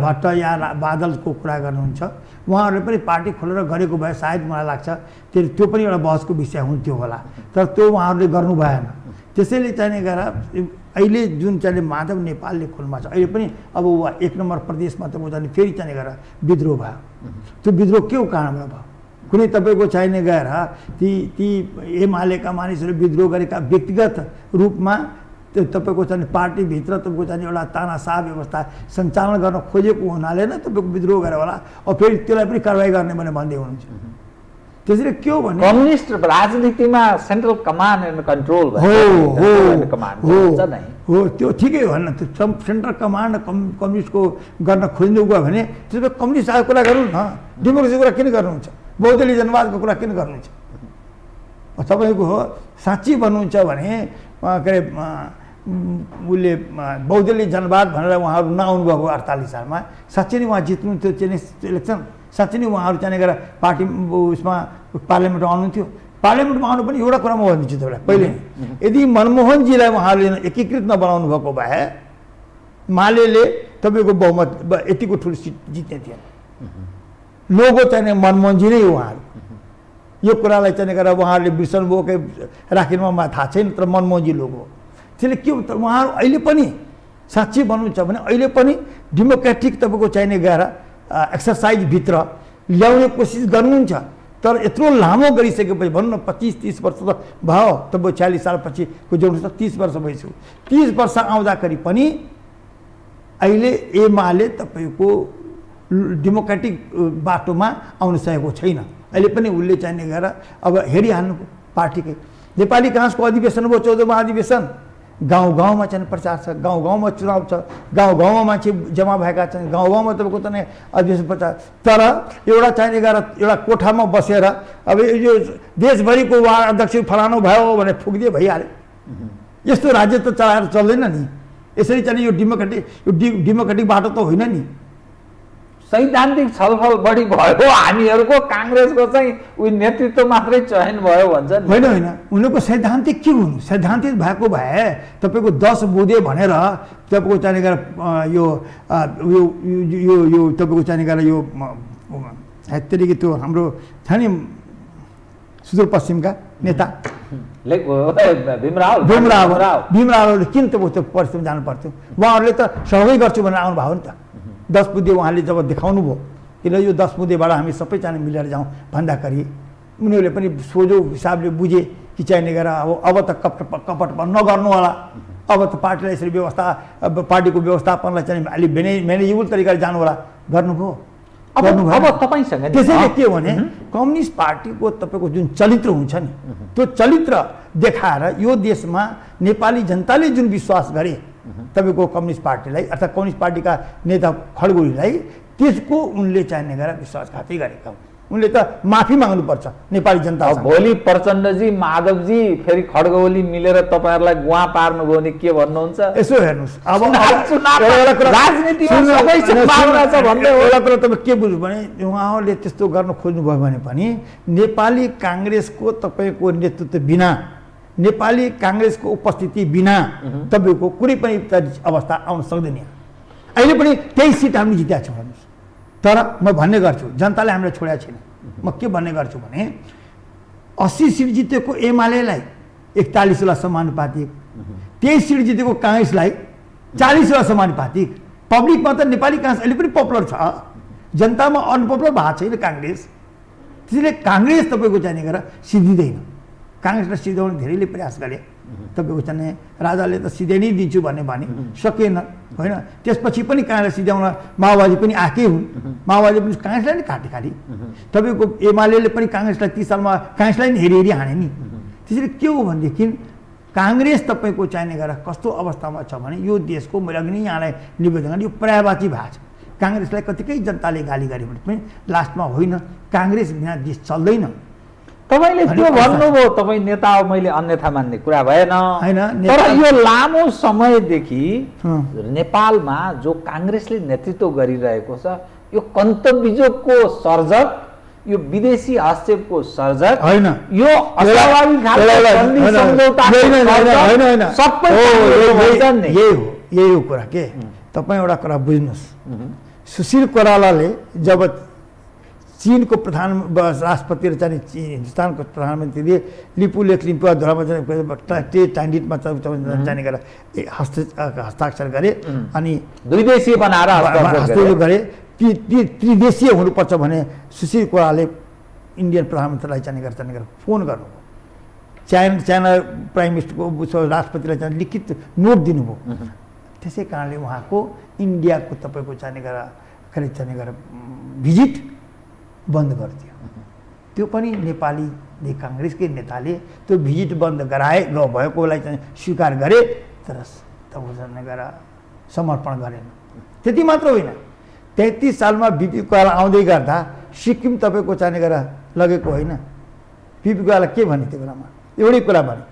भट्ट या बादलको कुरा गर्नुहुन्छ, उहाँहरूले पनि पार्टी खोलेर गरेको भए सायद मलाई लाग्छ त्यो पनि एउटा बहसको विषय हुन्थ्यो होला, तर त्यो उहाँहरूले गर्नु भएन। त्यसैले चाहिने गरेर अहिले जुन चाहिँ माधव नेपालले खोल्नु भएको छ, अहिले पनि अब 1 नम्बर प्रदेशमा तपाईँको चाहिँ फेरि चाहिने गरेर विद्रोह भयो। त्यो विद्रोह के कारणबाट भयो? कुनै तपाईँको चाहिने गएर ती एमालेका मानिसहरू विद्रोह गरेका व्यक्तिगत रूपमा तपाईँको चाहिँ पार्टीभित्र तपाईँको चाहिँ एउटा तानाशाह व्यवस्था सञ्चालन गर्न खोजेको हुनाले नै तपाईँको विद्रोह गरे होला। अब फेरि त्यसलाई पनि कारवाही गर्ने भने भन्दै हुनुहुन्छ। त्यसैले के हो भने कम्युनिस्ट राजनीतिमा सेन्ट्रल कमान्ड एन्ड कन्ट्रोल हो त्यो ठिकै हो होइन। त्यो सेन्ट्रल कमान्ड कम्युनिस्टको गर्न खोज्नु गयो भने त्यसो कम्युनिस्टको कुरा गर्नु न, डेमोक्रेसीको कुरा किन गर्नुहुन्छ? बौद्धली जनवादको कुरा किन गर्नुहुन्छ? तपाईँको हो साँच्ची भन्नुहुन्छ भने के अरे उसले बौद्धली जनवाद भनेर उहाँहरू नआउनुभएको 48 सालमा साँच्चै नै उहाँ जित्नुहुन्थ्यो इलेक्सन, साँच्चै नै उहाँहरू चाहिँ गएर पार्टी उसमा पार्लियामेन्टमा आउनुहुन्थ्यो। पार्लियामेन्टमा आउनु पनि एउटा कुरा म भनिदिन्छु तपाईँलाई पहिले, यदि मनमोहनजीलाई उहाँहरूले एकीकृत नबनाउनु भएको भए मालेले तपाईँको बहुमत यतिको ठुलो सिट जित्ने थिएन। लोगो चाहिने मनमोहनजी नै उहाँहरू, यो कुरालाई चाहिँ गरेर उहाँहरूले बिर्सनुभयो राखिनुमा मलाई थाहा छैन, तर मनमोहनजी लोगो। त्यसले के हो त उहाँहरू अहिले पनि साँच्ची भन्नुहुन्छ भने अहिले पनि डेमोक्रेटिक तपाईँको चाहिने गएर एक्सर्साइजभित्र ल्याउने कोसिस गर्नुहुन्छ, तर यत्रो लामो गरिसकेपछि भनौँ न 25-30 वर्ष त भयो, तपाईँ 46 सालपछिको जोड्नु त 30 वर्ष भइसक्यो। 30 वर्ष आउँदाखेरि पनि अहिले एमाले तपाईँको डेमोक्रेटिक बाटोमा आउन सकेको छैन। अहिले पनि उसले चाहिने गएर अब हेरिहाल्नु पार्टीकै नेपाली काङ्ग्रेसको अधिवेशन भयो, 14औं अधिवेशन, गाउँ गाउँमा चाहिँ प्रचार छ, गाउँ गाउँमा चुनाव छ, गाउँ गाउँमा मान्छे जम्मा भएका छन्, गाउँ गाउँमा तपाईँको चाहिँ अधिवेशन प्रचार। तर एउटा चाहिने गएर एउटा कोठामा बसेर अब यो देशभरिको वार्ड अध्यक्ष फलानु भयो भने फुक्दिए भइहाल्यो। यस्तो राज्य त चलाएर चल्दैन नि। यसरी चाहिँ यो डेमोक्रेटिक बाटो त होइन नि। सैद्धान्तिक छलफल बढी भयो हामीहरूको, काङ्ग्रेसको चाहिँ उयो नेतृत्व मात्रै चयन भयो भन्छ नि। होइन होइन, उनीहरूको सैद्धान्तिक के हुनु? सैद्धान्तिक भएको भए तपाईँको 10 बुँदे भनेर तपाईँको चाहिने गरेर यो तपाईँको चाहिने गरेर यो हेत्तेरीको त्यो हाम्रो छ नि सुदूरपश्चिमका नेता भीमरावले किन त त्यो परिश्रम जानु पर्थ्यो? उहाँहरूले त सहयोग गर्छु भनेर आउनु भयो नि त। 10 बुँदे उहाँले जब देखाउनु भयो किन यो 10 बुँदेबाट हामी सबैजना मिलेर जाउँ भन्दाखेरि उनीहरूले पनि सोझो हिसाबले बुझे कि चाहिने गरेर अब त कपट नगर्नु होला, अब त पार्टीलाई यसरी व्यवस्था पार्टीको व्यवस्थापनलाई चाहिँ अलिक म्यानेजेबल तरिकाले जानु होला, गर्नुभयो। अब तपाईँसँग त्यसैले के हो भने कम्युनिस्ट पार्टीको तपाईँको जुन चरित्र हुन्छ नि, त्यो चरित्र देखाएर यो देशमा नेपाली जनताले जुन विश्वास गरे तपाईँको कम्युनिस्ट पार्टीलाई अर्थात् कम्युनिस्ट पार्टीका नेता खड्गोलीलाई, त्यसको उनले चाहिने गरेर विश्वासघाती गरेका हुन्। उनले त माफी माग्नुपर्छ नेपाली जनता। भोलि प्रचण्डजी माधवजी फेरि खड्गोली मिलेर तपाईँहरूलाई गुवा पार्नुभयो भने के भन्नुहुन्छ? यसो हेर्नुहोस्, अब एउटा कुरा तपाईँ के बुझ्नु भने उहाँहरूले त्यस्तो गर्न खोज्नुभयो भने पनि नेपाली काङ्ग्रेसको तपाईँको नेतृत्व बिना, नेपाली काङ्ग्रेसको उपस्थिति बिना तपाईँको कुनै पनि अवस्था आउन सक्दैन। अहिले पनि 23 सिट हामीले जितेका छौँ। तर म भन्ने गर्छु जनताले हामीलाई छोडेको छैन। म के भन्ने गर्छु भने 80 सिट जितेको एमालेलाई 41 वटा समानुपातिक, 23 सिट जितेको काङ्ग्रेसलाई 40 वटा समानुपातिक। पब्लिकमा त नेपाली काङ्ग्रेस अहिले पनि पपुलर छ, जनतामा अनपपुलर भएको छैन काङ्ग्रेस। त्यसैले काङ्ग्रेस तपाईँको चाहिने गरेर सिद्धिँदैन। काङ्ग्रेसलाई सिधाउन धेरैले प्रयास गरे, तपाईँको चाहिँ राजाले त सिधै नै दिन्छु भन्ने भने सकेन होइन। त्यसपछि पनि काङ्ग्रेस सिधाउन माओवादी पनि आएकै हुन्, माओवादी पनि काङ्ग्रेसलाई नै काटी तपाईँको एमाले पनि काङ्ग्रेसलाई 30 सालमा काङ्ग्रेसलाई नै हेरी हाने नि। त्यसैले के हो भनेदेखि काङ्ग्रेस तपाईँको चाहिने गरेर कस्तो अवस्थामा छ भने यो देशको मैले अघि नै यहाँलाई निवेदन गरेँ, यो पर्यायवाची भएको छ। काङ्ग्रेसलाई कतिकै जनताले गाली गरे भने पनि लास्टमा होइन, काङ्ग्रेस बिना देश चल्दैन। तपाईँले त्यो भन्नुभयो, तपाईँ नेता हो मैले अन्यथा मान्ने कुरा भएन होइन। तर यो लामो समयदेखि नेपालमा जो काङ्ग्रेसले नेतृत्व गरिरहेको छ, यो कन्तबिजोगको सर्जक, यो विदेशी हस्तक्षेपको सर्जक होइन, यो अस्वाभाविक यही हो कुरा के। तपाईँ एउटा कुरा बुझ्नुहोस्, सुशील कोइरालाले जब चीनको राष्ट्रपति र चाहिँ हिन्दुस्तानको प्रधानमन्त्रीले लिपुलेख लिम्पुवाद्वारामा ट्रान्जिटमा जाने गरेर हस्ताक्षर गरे अनि द्विदेशीय बनाएर हस्ताक्षर गरे। त्रिदेशीय हुनुपर्छ भने सुशील कोइरालाले इन्डियन प्रधानमन्त्रीलाई जाने गरेर फोन गर्नुभयो, चाइना प्राइम मिनिस्टरको राष्ट्रपतिलाई चाहिँ लिखित नोट दिनुभयो। त्यसै कारणले उहाँको इन्डियाको तपाईँको जाने गरेर भिजिट बन्द गरिदियो। त्यो पनि नेपाली काङ्ग्रेसकै नेताले त्यो भिजिट बन्द भएकोलाई चाहिँ स्वीकार गरे, तर तपाईँको जाने गरेर समर्पण गरेन। त्यति मात्र होइन, 33 सालमा बिपी कोइराला आउँदै गर्दा सिक्किम तपाईँको चाहिने गरेर लगेको होइन। बिपी कोइराला के भने त्यो बेलामा एउटै कुरा भने,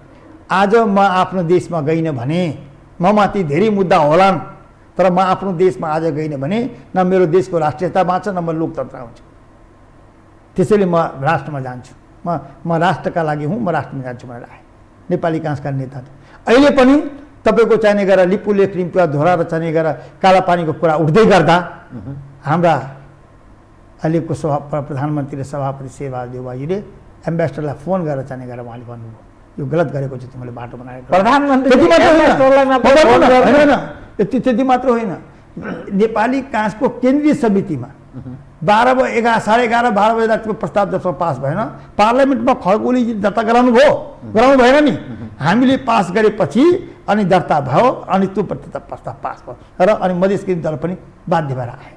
आज म आफ्नो देशमा गइनँ भने म माथि धेरै मुद्दा होलान्, तर म आफ्नो देशमा आज गइनँ भने न मेरो देशको राष्ट्रियता बाँच्छ न म लोकतन्त्र आउँछ। त्यसैले म राष्ट्रमा जान्छु, म राष्ट्रका लागि हुँ, म राष्ट्रमा जान्छु भनेर आए नेपाली काङ्ग्रेसका नेता। अहिले पनि तपाईँको चाहिने गरेर लिपुलेख लिम्पुवा धोरा र चाहिने गरेर कालापानीको कुरा उठ्दै गर्दा हाम्रा अहिलेको प्रधानमन्त्री र सभापति शेरबहादुर देउवाजीले एम्बेसडरलाई फोन गरेर चाहिने गरेर उहाँले भन्नुभयो यो गलत गरेको छ, तिमीले बाटो बनाएको। त्यति मात्र होइन, नेपाली काङ्ग्रेसको केन्द्रीय समितिमा 11:30 बजे प्रस्ताव जब पास भएन, पार्लियामेन्टमा खड्गोली दर्ता गराउनु भएन नि। हामीले पास गरेपछि अनि दर्ता भयो अनि त्यो प्रस्ताव पास भयो र अनि मधेसकै दल पनि बाध्य भएर आए।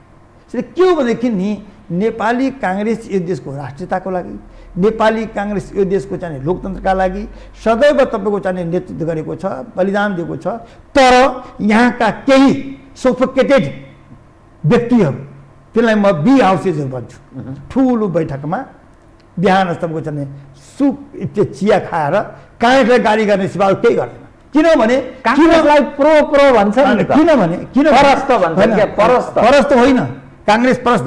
त्यसले के हो भनेदेखि नि नेपाली काङ्ग्रेस यो देशको राष्ट्रियताको लागि, नेपाली काङ्ग्रेस यो देशको चाहिँ लोकतन्त्रका लागि सदैव तपाईँको चाहिँ नेतृत्व गरेको छ, बलिदान दिएको छ। तर यहाँका केही सोफोकेटेड व्यक्तिहरू, त्यसलाई म बी हाउसेसहरू भन्छु, ठुलो बैठकमा बिहान तपाईँको चाहिँ सुप चिया खाएर काङ्ग्रेसलाई गाली गर्ने सिवा केही गर्दैन। किनभने काङ्ग्रेसलाई प्रो भन्छ नि, किन परस्त होइन, काङ्ग्रेस परस्त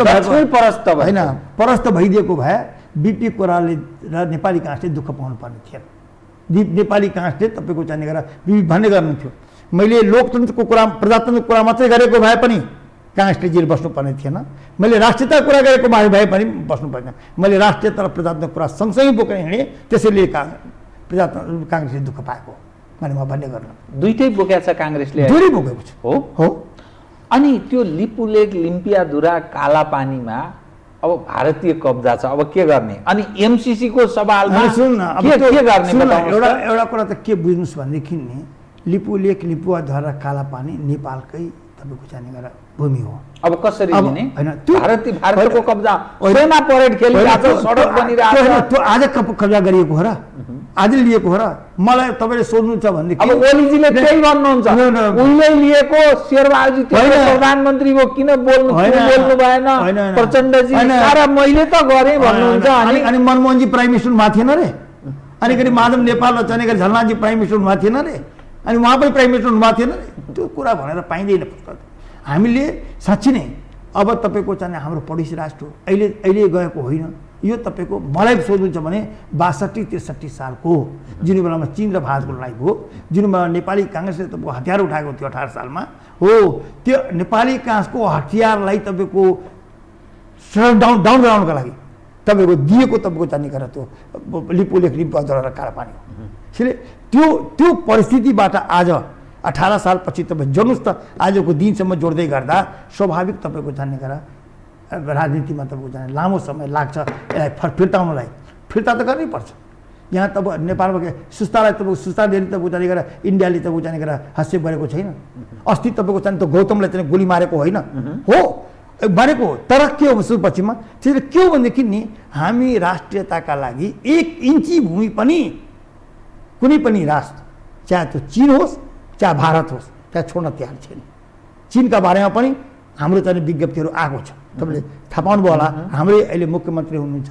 होइन, परस्त भइदिएको भए बिपी कोइरालाले र नेपाली काङ्ग्रेसले दुःख पाउनु पर्ने थिएन। नेपाली काङ्ग्रेसले तपाईँको चाहिने गरेर भन्ने गर्नु थियो। मैले लोकतन्त्रको कुरा प्रजातन्त्रको कुरा मात्रै गरेको भए पनि काङ्ग्रेसले जेल बस्नुपर्ने थिएन, मैले राष्ट्रियताको कुरा गरेको भए पनि बस्नु पर्ने। मैले राष्ट्रियता र प्रजातन्त्रको कुरा सँगसँगै बोकेर हिँडेँ, त्यसैले काङ्ग्रेसले दुःख पाएको भने म भन्ने गर्नु। दुइटै बोकेको छ काङ्ग्रेसले, दुवै बोकेको छ। हो। अनि त्यो लिपुलेख लिम्पियाधुरा कालापानीमा अब भारतीय कब्जा छ, अब के गर्ने? अनि एमसीसी को सवालमा सुन न, के गर्ने? एउटा कुरा त के बुझ्नुस् भनेदेखि नि लिपुलेख लिपुवाद्वारा कालापानी नेपालकै तपाईँको चाहिने गरेर भूमि हो। अब कसरी लिने? हैन, भारतको कब्जा, सेना परेड खेलिरहेको छ, सडक बनिरहेको छ, त्यो आज कब्जा गरिएको हो र, आज लिएको हो र। मलाई तपाईँले सोध्नु छ भनेदेखि अब ओलीजीले त्यही भन्नुहुन्छ, उनले लिएको शेरबहादुरजी प्रधानमन्त्री हो, किन बोल्नु भएन? प्रचण्डजी सारा मैले त गरेँ भन्नुहुन्छ। अनि मनमोहनजी प्राइम मिनिस्टर हुनु थिएन रे, अनि माधव नेपाल चाहिने गरी झलनाथजी प्राइम मिनिस्टर हुनु थिएन रे, अनि उहाँ पनि प्राइम मिनिस्टर हुनु थिएन रे। त्यो कुरा भनेर पाइँदैन। हामीले साँच्ची नै अब तपाईँको चाहिँ हाम्रो पडोसी राष्ट्र अहिले गएको होइन। यो तपाईँको मलाई सोध्नुहुन्छ भने 62-63 सालको जुन बेलामा चीन र भारतको लडाइँ भयो, जुन बेला नेपाली काङ्ग्रेसले तपाईँको हतियार उठाएको थियो 18 सालमा हो, त्यो नेपाली काङ्ग्रेसको हतियारलाई तपाईँको डाउन गराउनको लागि तपाईँको दिएको तपाईँको चाहिँ गरेर त्यो लिपो लेख्ने बदलेर कालापानी हो। त्यसले त्यो परिस्थितिबाट आज 18 सालपछि तपाईँ जोड्नुहोस् त आजको दिनसम्म जोड्दै गर्दा स्वाभाविक तपाईँको जान्ने गरेर राजनीतिमा तपाईँको जाने लामो समय लाग्छ यसलाई फिर्ताउनलाई। फिर्ता त गर्नै पर्छ। यहाँ तपाईँ नेपालमा सुस्तालाई तपाईँको सुस्ता दिने तपाईँको जाने गरेर इन्डियाले तपाईँको जाने गरेर हस्तक्षेप गरेको छैन। अस्ति तपाईँको चाहिँ त गौतमलाई चाहिँ गोली मारेको होइन हो, मारेको हो। तर के हो सुदूरपश्चिममा त्यसले के हो भनेदेखि नि हामी राष्ट्रियताका लागि 1 इन्ची भूमि पनि कुनै पनि राष्ट्र चाहे त्यो चीन होस् चाहे भारत होस् त्यहाँ छोड्न तयार छैन। चीनका बारेमा पनि हाम्रो चाहिँ विज्ञप्तिहरू आएको छ। तपाईँले थाहा पाउनुभयो होला, हाम्रै अहिले मुख्यमन्त्री हुनुहुन्छ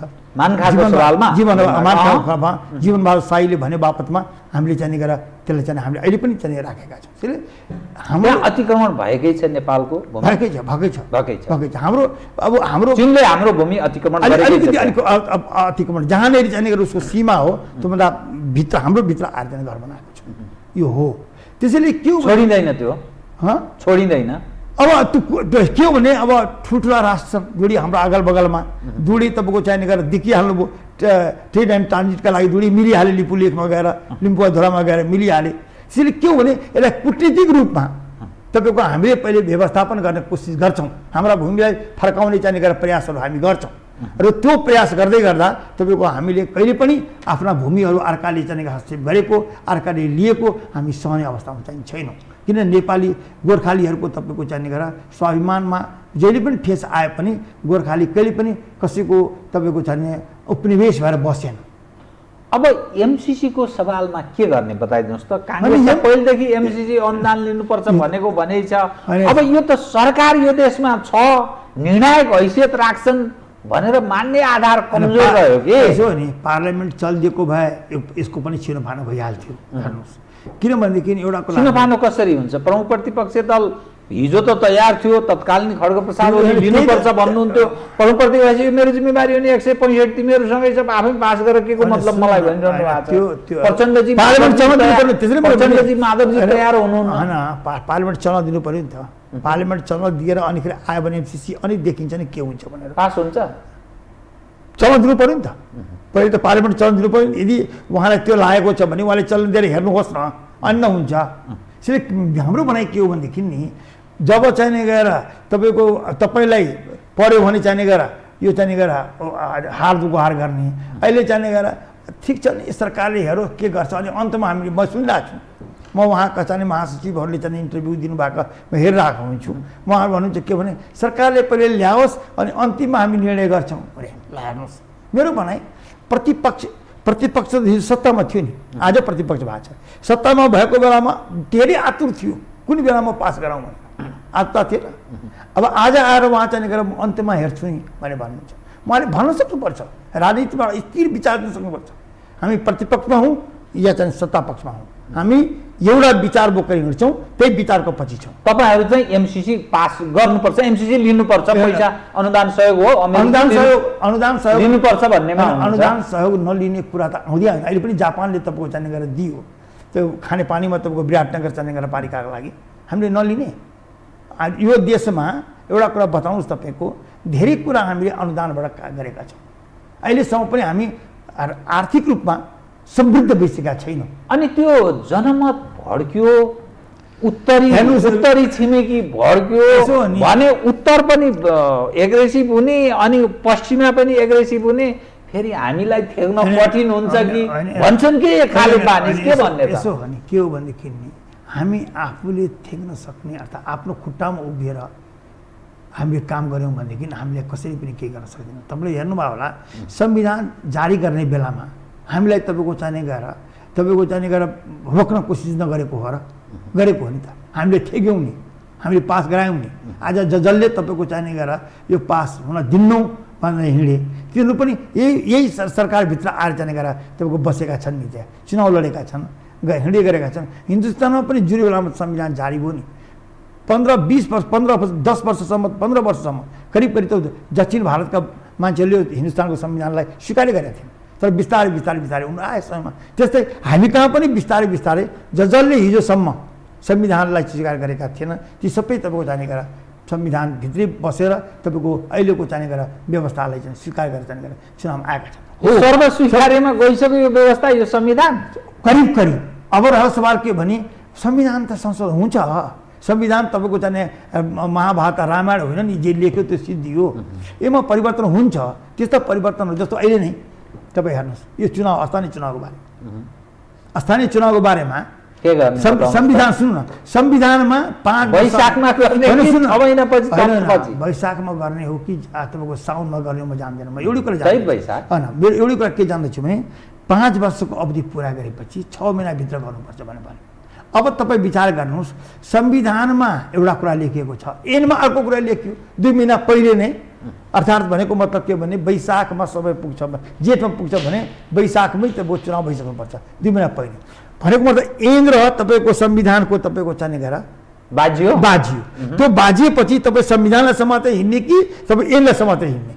जीवनबहादुर शाहीले भने बापतमा हामीले चाहिँ गरेर त्यसलाई चाहिँ हामीले अहिले पनि चाहिँ राखेका छौँ। त्यसले हाम्रो अतिक्रमण भएकै छ नेपालको, भएकै छ। हाम्रो अब हाम्रो भूमि अतिक्रमण अतिक्रमण जहाँनिर चाहिँ गरेर उसको सीमा हो त्योभन्दा भित्र हाम्रो भित्र आएर चाहिँ घर बनाएको छ। यो हो, त्यसैले के छोडिँदैन, त्यो छोडिँदैन। अब त्यो के हो भने अब ठुल्ठुला राष्ट्र दुडी हाम्रो अगल बगलमा दुडी तपाईँको चाहिने गरेर देखिहाल्नुभयो। ट्रेड एन्ड ट्रान्जिटका लागि दुडी मिलिहाल्यो, लिपु लेकमा गएर लिम्पुवाधुरामा गएर मिलिहाल्यो। त्यसैले के हो भने यसलाई कूटनीतिक रूपमा तपाईँको हामीले पहिले व्यवस्थापन गर्ने कोसिस गर्छौँ, हाम्रा भूमिलाई फर्काउने चाहिने गरेर प्रयासहरू हामी गर्छौँ। र त्यो प्रयास गर्दै गर्दा तपाईँको हामीले कहिले पनि आफ्ना भूमिहरू अर्काले चाहिँ हस्तक्षेप गरेको अर्काले लिएको हामी सहने अवस्थामा चाहिँ छैनौँ। किन नेपाली गोर्खालीहरूको तपाईँको चाहिने गरेर स्वाभिमानमा जहिले पनि ठेस आए पनि गोर्खाली कहिले पनि कसैको तपाईँको चाहिने उपनिवेश भएर बसेन। अब एमसीसीको सवालमा के गर्ने बताइदिनुहोस् त। काङ्ग्रेसले पहिलेदेखि एमसीसी अनुदान लिनुपर्छ भनेको भनै छ। अब यो त सरकार यो देशमा छ, निर्णायक हैसियत राख्छन् भनेर मान्ने आधार कमजोर रह्यो कि। यसो नि पार्लियामेन्ट चलिदिएको भए यसको पनि छिनोफानो भइहाल्थ्यो। हेर्नुहोस् किनभनेदेखि एउटा छिनोफानो कसरी हुन्छ? प्रमुख प्रतिपक्षी दल हिजो त तयार थियो, तत्कालीन खड्गप्रसाद ओली लिनुपर्छ भन्नुहुन्थ्यो। प्रमुख प्रतिपक्षी मेरो जिम्मेवारी हो नि 165 तिमीहरूसँगै सब आफै पास गरेर के को मतलब मलाई भनिरहनु भएको छ। प्रचण्डजी माधवजी तयार हुनुहुन्न हैन, पार्लियामेन्ट चल्न दिनु पर्यो नि त। पार्लियामेन्ट चल्न दिएर अनिखेरि आयो भने एमसीसी अनि देखिन्छ नि के हुन्छ भनेर। पास हुन्छ, चल्न दिनु पर्यो नि त। पहिले त पार्लियामेन्ट चल्न दिनु पर्यो। यदि उहाँलाई त्यो लागेको छ भने उहाँले चल्न दिएर हेर्नुहोस् न, अन्य हुन्छ। त्यसले हाम्रो भनाइ के हो भनेदेखि नि जब चाहिने गएर तपाईँलाई पऱ्यो भने चाहिने गएर यो चाहिने गएर हार गुहार गर्ने अहिले चाहिने गएर ठिक छ नि सरकारले हेरो के गर्छ। अनि अन्तमा हामीले म सुनिरहेको छु, म उहाँका चाहिँ महासचिवहरूले चाहिँ इन्टरभ्यू दिनुभएको म हेरिरहेको हुन्छु। उहाँहरू भन्नुहुन्छ के भने सरकारले पहिले ल्याओस् अनि अन्तिममा हामी निर्णय गर्छौँ अरे। ल हेर्नुहोस् मेरो भनाइ प्रतिपक्ष सत्तामा थियो नि, आज प्रतिपक्ष भएको छ। सत्तामा भएको बेलामा धेरै आतुर थियो कुन बेलामा पास गराउँ भने, आत्ता थिएन। अब आज आएर उहाँ चाहिँ गरेर अन्त्यमा हेर्छु नि भने भन्नुहुन्छ। उहाँले भन्न सक्नुपर्छ, राजनीतिबाट स्थिर विचार दिन सक्नुपर्छ। हामी प्रतिपक्षमा हौँ या चाहिँ सत्ता पक्षमा हौँ, हामी एउटा विचार बोकेर हिँड्छौँ, त्यही विचारको पछि छौँ। तपाईँहरू चाहिँ एमसीसी पास गर्नुपर्छ, एमसीसी लिनुपर्छ, पैसा अनुदान सहयोग हो, अनुदान सहयोग लिनुपर्छ भन्नेमा अनुदान सहयोग नलिने कुरा त आउँदै होइन। अहिले पनि जापानले तपाईँको चाहिने गरेर दियो त्यो खानेपानीमा तपाईँको विराटनगर चाहिने गरेर पालिकाको लागि हामीले नलिने। यो देशमा एउटा कुरा बताउनुहोस् तपाईँको धेरै कुरा हामीले अनुदानबाट गरेका छौँ। अहिलेसम्म पनि हामी आर्थिक रूपमा समृद्ध भइसकेका छैनौँ। अनि त्यो जनमत भड्क्यो, उत्तरी छिमेकी भड्क्यो भने उत्तर पनि एग्रेसिभ हुने अनि पश्चिममा पनि एग्रेसिभ हुने, फेरि हामीलाई थेग्न कठिन हुन्छ कि भन्छन् कि खाली पानी के भन्ने। यसो हो नि के हो भनेदेखि नि हामी आफूले थेग्न सक्ने अर्थात् आफ्नो खुट्टामा उभिएर हामीले काम गऱ्यौँ भनेदेखि हामीले कसरी पनि केही गर्न सक्दैनौँ। तपाईँले हेर्नुभयो होला संविधान जारी गर्ने बेलामा हामीलाई तपाईँको चाहिने गएर रोक्न कोसिस नगरेको हो र गरेको हो नि त। हामीले थेग्यौँ नि, हामीले पास गरायौँ नि। आज जसले तपाईँको चाहिने गएर यो पास हुन दिन्नौँ भनेर हिँडे तिनीहरू पनि यही सरकारभित्र आएर चाहिने गएर तपाईँको बसेका छन् नि, त्यहाँ चुनाव लडेका छन्, हिँडे गरेका छन्। हिन्दुस्तानमा पनि जुन बेलामा संविधान जारी भयो नि 15-20 वर्ष 10 वर्षसम्म 15 वर्षसम्म करिब त दक्षिण भारतका मान्छेहरूले हिन्दुस्तानको संविधानलाई स्वीकार गरेका थिए। तर बिस्तारै हुन आए समयमा त्यस्तै हामी कहाँ पनि बिस्तारै जसले हिजोसम्म संविधानलाई स्वीकार गरेका थिएन ती सबै तपाईँको जाने गरेर संविधानभित्रै बसेर तपाईँको अहिलेको चाहिँ गरेर व्यवस्थालाई चाहिँ स्वीकार गरेर चाहिँ गरेर चुनावमा आएका छन्। यो सर्वस्वीकार्यमा गइसक्यो यो व्यवस्था, यो संविधान करिब करिब। अब रह्यो सवाल के भने संविधान त संशोधन हुन्छ, संविधान तपाईँको चाहिँ महाभारत रामायण होइन नि, जे लेख्यो त्यो सिद्धि हो, यसमा परिवर्तन हुन्छ। त्यस्तो परिवर्तनहरू जस्तो अहिले नै तपाईँ हेर्नुहोस् यो चुनाव स्थानीय चुनावको बारे, स्थानीय चुनावको बारेमा के गर्ने संविधान सुन्नु न, संविधानमा 5 वैशाखमा गर्ने कि 6 महिनापछि वैशाखमा गर्ने हो कि तपाईँको साउनमा गर्ने म जान्दैन। म एउटै कुरा चैत वैशाख होइन, मेरो एउटै कुरा के जान्दछु भने 5 वर्षको अवधि पुरा गरेपछि 6 महिनाभित्र गर्नुपर्छ भने अब तपाईँ विचार गर्नुहोस्, संविधानमा एउटा कुरा लेखिएको छ, ऐनमा अर्को कुरा लेखियो 2 महिना पहिले नै। अर्थात् भनेको मतलब के भने वैशाखमा सबै पुग्छ, जेठमा पुग्छ भने वैशाखमै त चुनाव भइसक्नुपर्छ 2 महिना पहिले। भनेको मतलब ऐन र तपाईँको संविधानको तपाईँको चाहिँ गरेर बाजियो। त्यो बाजिएपछि तपाईँ संविधानलाई समातेर हिँड्ने कि तपाईँ ऐनलाई समातेर हिँड्ने?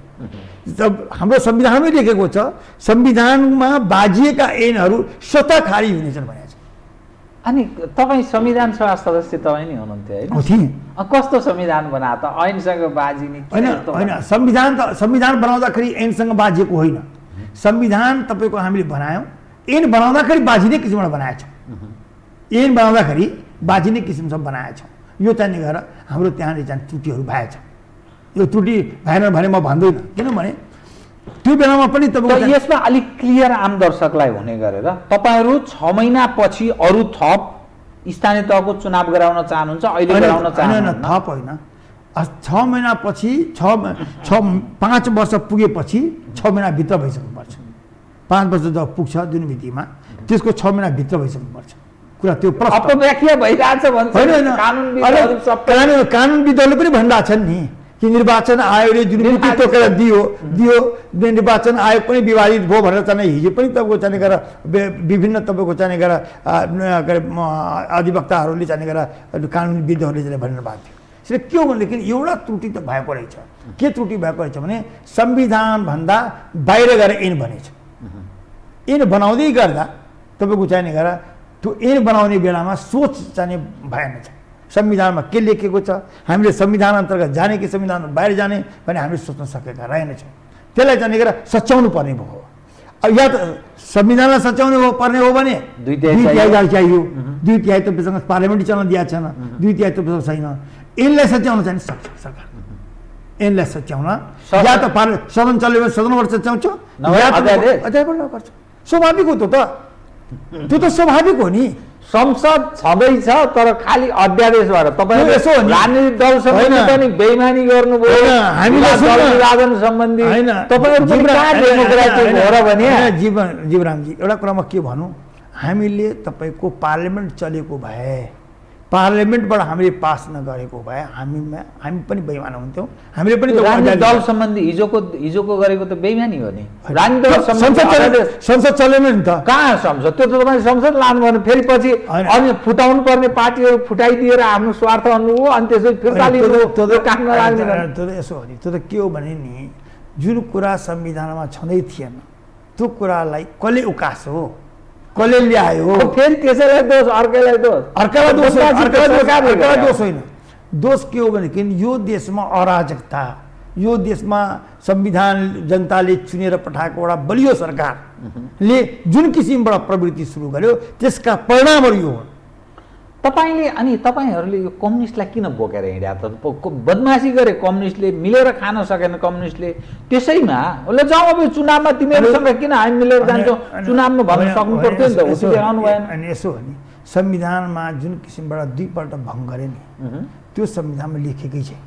हाम्रो संविधानमै लेखेको छ संविधानमा बाजिएका ऐनहरू स्वतः खारिज हुनेछन् भनेको छ। अनि तपाईँ संविधान सभा सदस्य तपाईँ नै हुनुहुन्थ्यो होइन? कस्तो संविधान बना त ऐनसँग बाजिने? होइन, संविधान बनाउँदाखेरि ऐनसँग बाजिएको होइन। संविधान तपाईँको हामीले बनायौँ, ऐन बनाउँदाखेरि बाजिने किसिमबाट बनाएछौँ, ऐन बनाउँदाखेरि बाजिने किसिमसँग बनाएछौँ। यो चाहिँ गएर हाम्रो त्यहाँनिर चाहिँ त्रुटिहरू भएछ। यो त्रुटि भएन भने म भन्दैन, किनभने त्यो बेलामा पनि तपाईँको यसमा अलिक क्लियर आम दर्शकलाई हुने गरेर तपाईँहरू 6 महिनापछि अरू थप स्थानीय तहको चुनाव गराउन चाहनुहुन्छ? अहिले गराउन चाहनुहुन्छ? थप होइन, 6 महिनापछि 5 वर्ष पुगेपछि 6 महिनाभित्र भइसक्नुपर्छ। 5 वर्ष जब पुग्छ जुन मितिमा त्यसको 6 महिनाभित्र भइसक्नुपर्छ। कुरा त्यो अपव्याख्या भइरहेछ भन्छ कानुनविदहरूले पनि भनिरहेछन् नि कि निर्वाचन आयोगले जुन मिति तोकेर दियो निर्वाचन आयोग पनि विवादित भयो भनेर चाहिँ हिजो पनि तपाईँको चाहिँ गरेर विभिन्न तपाईँको चाहिँ गरेर अधिवक्ताहरूले चाहिँ गरेर कानुनविदहरूले चाहिँ भनिरहनु भएको थियो। यसले के हो भनेदेखि एउटा त्रुटि त भएको रहेछ। के त्रुटि भएको रहेछ भने संविधानभन्दा बाहिर गएर ऐन बनेछ। ऐन बनाउँदै गर्दा तपाईँको चाहिँ गरेर त्यो ऐन बनाउने बेलामा सोच चाहिँ भएन छ। संविधानमा के लेखेको छ, हामीले संविधान अन्तर्गत जाने कि संविधान बाहिर जाने भने हामीले सोच्न सकेका रहेनछौँ। त्यसलाई चाहिँ गरेर सच्याउनु पर्ने भयो। अब या त संविधानलाई सच्याउनु पर्ने हो भने 2 तिहाई चाहियो। 2 तिहाई तपाईँसँग पार्लियामेन्ट चल्न दिएको छैन, 2 तिहाई तपाईँसँग छैन। ऐनलाई सच्याउन चाहिँ सक्छ सरकार, ऐनलाई सच्याउन या त सदन चल्यो भने सदनबाट सच्याउँछ, या त अध्यादेश गर्छ। स्वाभाविक हो त्यो त स्वाभाविक हो नि। संसद छँदैछ तर खालि अध्यादेशबाट तपाईँ राजनीतिक दलसँग पनि बेइमानी गर्नुभयो, हामीले सम्बन्धी तपाईँहरू पनि कहाँ डेमोक्रेटिक हो र भने? जीवरामजी एउटा कुरामा के भनौँ, हामीले तपाईँको पार्लियामेन्ट चलेको भए, पार्लियामेन्टबाट हामीले पास नगरेको भए हामी पनि बेइमान हुन्थ्यौँ। हामीले पनि दल सम्बन्धी हिजोको गरेको त बेइमानी हो नि। संसद चलेन नि त, कहाँ संसद? त्यो त तपाईँ संसद लानु भने फेरि पछि अनि फुटाउनु पर्ने पार्टीहरू फुटाइदिएर आफ्नो स्वार्थ अन्नुभयो अनि त्यसपछि फिर्ता लिनु काम नलाग्ने। त्यो त यसो हो नि, त्यो त के हो भने नि जुन कुरा संविधानमा छँदै थिएन त्यो कुरालाई कसले उकास हो, कसले ल्यायो? फेरि त्यसैलाई दोष, अर्कैलाई दोष होइन। दोष के हो भनेदेखि यो देशमा अराजकता, यो देशमा संविधान जनताले चुनेर पठाएको एउटा बलियो सरकारले जुन किसिमबाट प्रवृत्ति सुरु गर्यो त्यसका परिणामहरू यो हो। तपाईँहरूले यो कम्युनिस्टलाई किन बोकेर हिँड्या त? बदमासी गरे कम्युनिस्टले, मिलेर खान सकेन कम्युनिस्टले, त्यसैमा उसले जाउँ अब चुनावमा तिमीहरूसँग किन हामी मिलेर जान्छौँ चुनावमा भन्न सक्नु पर्थ्यो नि त, उति देखाउनु भएन। अनि यसो हो नि, संविधानमा जुन किसिमबाट 2 पल्ट भङ्ग गरे नि त्यो संविधानमा लेखेकै छैन।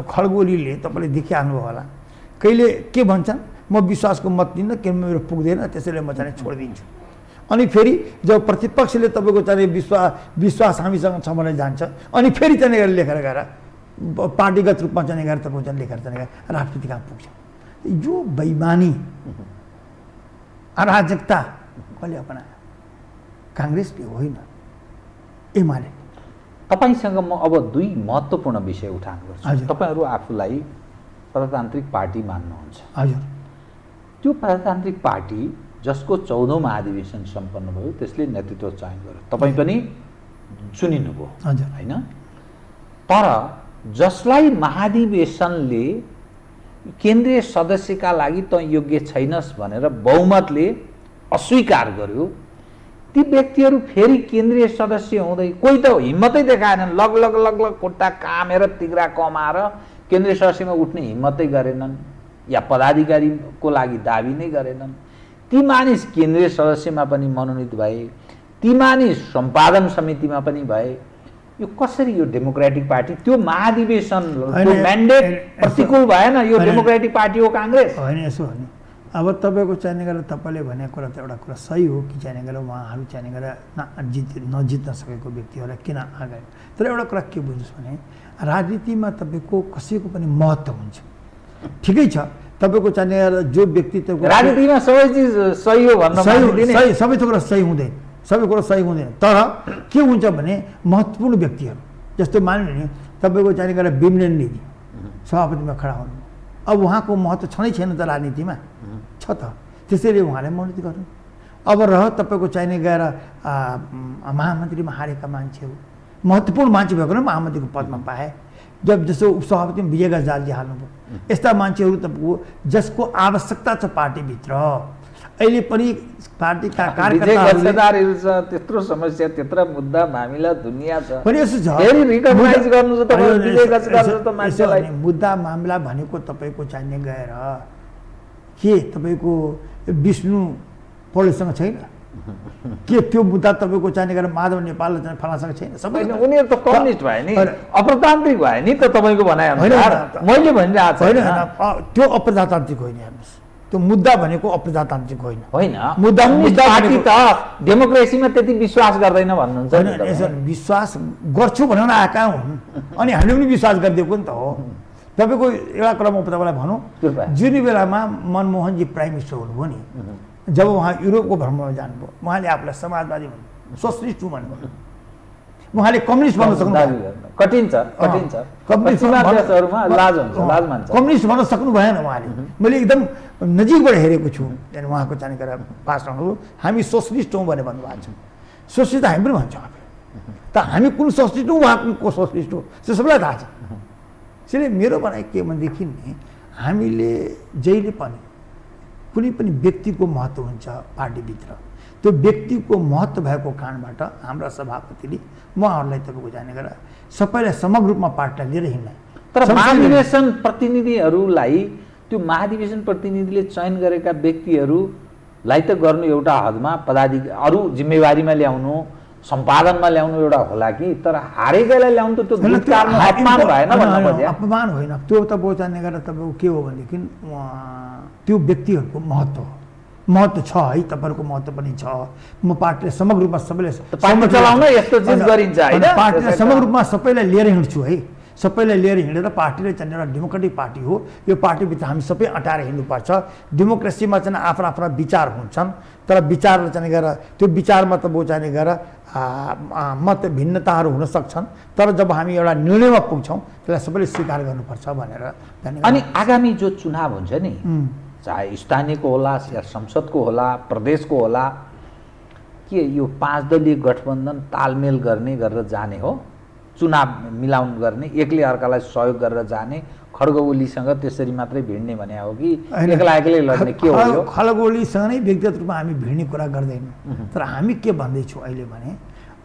खड्गोलीले तपाईँले देखिहाल्नुभयो होला, कहिले के भन्छन् म विश्वासको मत दिन्न किन मेरो पुग्दैन त्यसैले म चाहिँ छोडिदिन्छु। अनि फेरि जब प्रतिपक्षले तपाईँको चाहिँ विश्वास हामीसँग छ भने जान्छ अनि फेरि चाहिँ लेखेर गएर पार्टीगत रूपमा चाहिँ गएर तपाईँको चाहिँ लेखेर चाहिँ राष्ट्रपति कहाँ पुग्छ। यो बेइमानी अराजकता कसले अपनायो? काङ्ग्रेसले होइन, एमाले। तपाईँसँग म अब 2 महत्त्वपूर्ण विषय उठान गर्छु। तपाईँहरू आफूलाई प्रजातान्त्रिक पार्टी मान्नुहुन्छ। हजुर। त्यो प्रजातान्त्रिक पार्टी जसको 14औं महाधिवेशन सम्पन्न भयो त्यसले नेतृत्व चयन गर्यो, तपाईँ पनि चुनिनुभयो हजुर होइन? तर जसलाई महाधिवेशनले केन्द्रीय सदस्यका लागि त योग्य छैनस् भनेर बहुमतले अस्वीकार गर्यो, ती व्यक्तिहरू फेरि केन्द्रीय सदस्य हुँदै कोही त हिम्मतै देखाएनन्, लग लग लग लग खुट्टा कामेर तिग्रा कमाएर केन्द्रीय सदस्यमा उठ्ने हिम्मतै गरेनन् या पदाधिकारीको लागि दाबी नै गरेनन्। ती मानिस केन्द्रीय सदस्यमा पनि मनोनित भए, ती मानिस सम्पादन समितिमा पनि भए। यो कसरी यो डेमोक्रेटिक पार्टी त्यो महाधिवेशनको म्यान्डेट प्रतिकूल भएन? यो डेमोक्रेटिक पार्टी हो काङ्ग्रेस होइन। यसो भने अब तपाईँको चाहिने गरेर तपाईँले भनेको कुरा त एउटा कुरा सही हो कि चाहिने गरेर उहाँहरू चाहिने गरेर नजित्न सकेको व्यक्तिहरूलाई किन अगाडि। तर एउटा कुरा के बुझ्नुहोस् भने राजनीतिमा तपाईँको कसैको पनि महत्त्व हुन्छ, ठिकै छ। तपाईँको चाहिने गरेर जो व्यक्ति राजनीतिमा सबै चिज सही हो भन्न सही, सबै कुरा सही हुँदैन, सबै कुरा सही हुँदैन। तर के हुन्छ भने महत्त्वपूर्ण व्यक्तिहरू जस्तो मान्यो भने तपाईँको चाहिने गरेर बिमलेन निधि सभापतिमा खडा हुनु, अब उहाँको महत्त्व छँदै छैन त राजनीतिमा, छ त, त्यसैले उहाँलाई मनोनित गर्नु। अब रह तपाईँको चाहिने गएर महामन्त्रीमा हारेका मान्छेहरू महत्त्वपूर्ण मान्छे भएको र महामन्त्रीको पदमा पाए, जब जस्तो उपसभापतिमा विजय गजदारजी हाल्नुभयो, यस्ता मान्छेहरू तपाईँको जसको आवश्यकता छ पार्टीभित्र। अहिले पनि पार्टीका कार्यकर्ताहरू छ, त्यत्रो समस्या, त्यत्रो मुद्दा मामिला दुनियाँ छ, पनि यसो छ फेरि रिकग्नाइज गर्नु छ तपाईँ विजय गजदार जस्तो मान्छेलाई। मुद्दा मामिला भनेको तपाईँको चाहिने गएर के तपाईँको विष्णु पौडेलसँग छैन के? त्यो मुद्दा तपाईँको चाहिने गरेर माधव नेपाल फलासँग छैन? सबै उनीहरू त कम्युनिस्ट भयो नि, अप्रजातान्त्रिक भयो नि त तपाईँको भनाइ अनुसार। मैले भनिरहेको छु होइन, त्यो अप्रजातान्त्रिक होइन। हेर्नुहोस्, त्यो मुद्दा भनेको अप्रजातान्त्रिक होइन। होइन, मुद्दा पार्टी त डेमोक्रेसीमा त्यति विश्वास गर्दैन भन्नुहुन्छ। यसो विश्वास गर्छु भनेर आएका हुन् अनि हामीले पनि विश्वास गरिदिएको नि त हो। तपाईँको एउटा कुरा म तपाईँलाई भनौँ, जुन बेलामा मनमोहनजी प्राइम मिनिस्टर हुनुभयो नि, जब उहाँ युरोपको भ्रमणमा जानुभयो, उहाँले आफूलाई समाजवादी भन्नु, सोसलिस्ट हुँ भन्नुभयो, उहाँले कम्युनिस्ट भन्न सक्नु कठिन छ, कठिन छ, कम्युनिस्ट भन्न सक्नु भएन उहाँले। मैले एकदम नजिकबाट हेरेको छु त्यहाँदेखि उहाँको चाहिँ गरेर भाषणहरू, हामी सोसलिस्ट हौँ भने भन्नुभएको छ। सोसलिस्ट हामी पनि भन्छौँ, त हामी कुन सोसलिस्ट हौँ, उहाँ को सोसलिस्ट हो, त्यो सबैलाई थाहा छ। त्यसैले मेरो भनाइ के भनेदेखि नि हामीले जहिले पनि कुनै पनि व्यक्तिको महत्त्व हुन्छ पार्टीभित्र, त्यो व्यक्तिको महत्त्व भएको कारणबाट हाम्रा सभापतिले उहाँहरूलाई तपाईँको जाने गरेर सबैलाई समग्र रूपमा पार्टीलाई लिएर हिँड्ने। तर महाधिवेशन प्रतिनिधिहरूलाई त्यो महाधिवेशन प्रतिनिधिले चयन गरेका व्यक्तिहरूलाई त गर्नु एउटा हदमा अरू जिम्मेवारीमा ल्याउनु, सम्पादनमा ल्याउनु एउटा होला कि, तर हारेकालाई ल्याउनु त त्यो अपमान भएन? अपमान होइन, त्यो तपाईँको जाने गरेर तपाईँको के हो भनेदेखि त्यो व्यक्तिहरूको महत्त्व छ है, तपाईँहरूको महत्त्व पनि छ। म पार्टीले समग्र रूपमा सबैलाई चलाउन यस्तो चिज गरिन्छ होइन, पार्टीले समग्र रूपमा सबैलाई लिएर हिँड्छु है, सबैलाई लिएर हिँडेर पार्टीले चाहिँ एउटा डेमोक्रेटिक पार्टी हो, यो पार्टीभित्र हामी सबै अँटाएर हिँड्नुपर्छ। डेमोक्रेसीमा चाहिँ आफ्ना आफ्ना विचार हुन्छन्, तर विचारले चाहिँ गएर त्यो विचारमा त वो चाहिँ गएर मत भिन्नताहरू हुन सक्छन्, तर जब हामी एउटा निर्णयमा पुग्छौँ त्यसलाई सबैले स्वीकार गर्नुपर्छ भनेर। अनि आगामी जो चुनाव हुन्छ नि, चाहे स्थानीयको होला या संसदको होला, प्रदेशको होला, के यो 5 दलीय गठबन्धन तालमेल गर्ने गरेर जाने हो? चुनाव मिलाउन गर्ने, एकले अर्कालाई सहयोग गरेर जाने, खड्ग ओलीसँग त्यसरी मात्रै भिड्ने भने हो कि एक्लै लड्ने, के हो? खड्ग ओलीसँग नै व्यक्तिगत रूपमा हामी भिड्ने कुरा गर्दैनौँ, तर हामी के भन्दैछौँ अहिले भने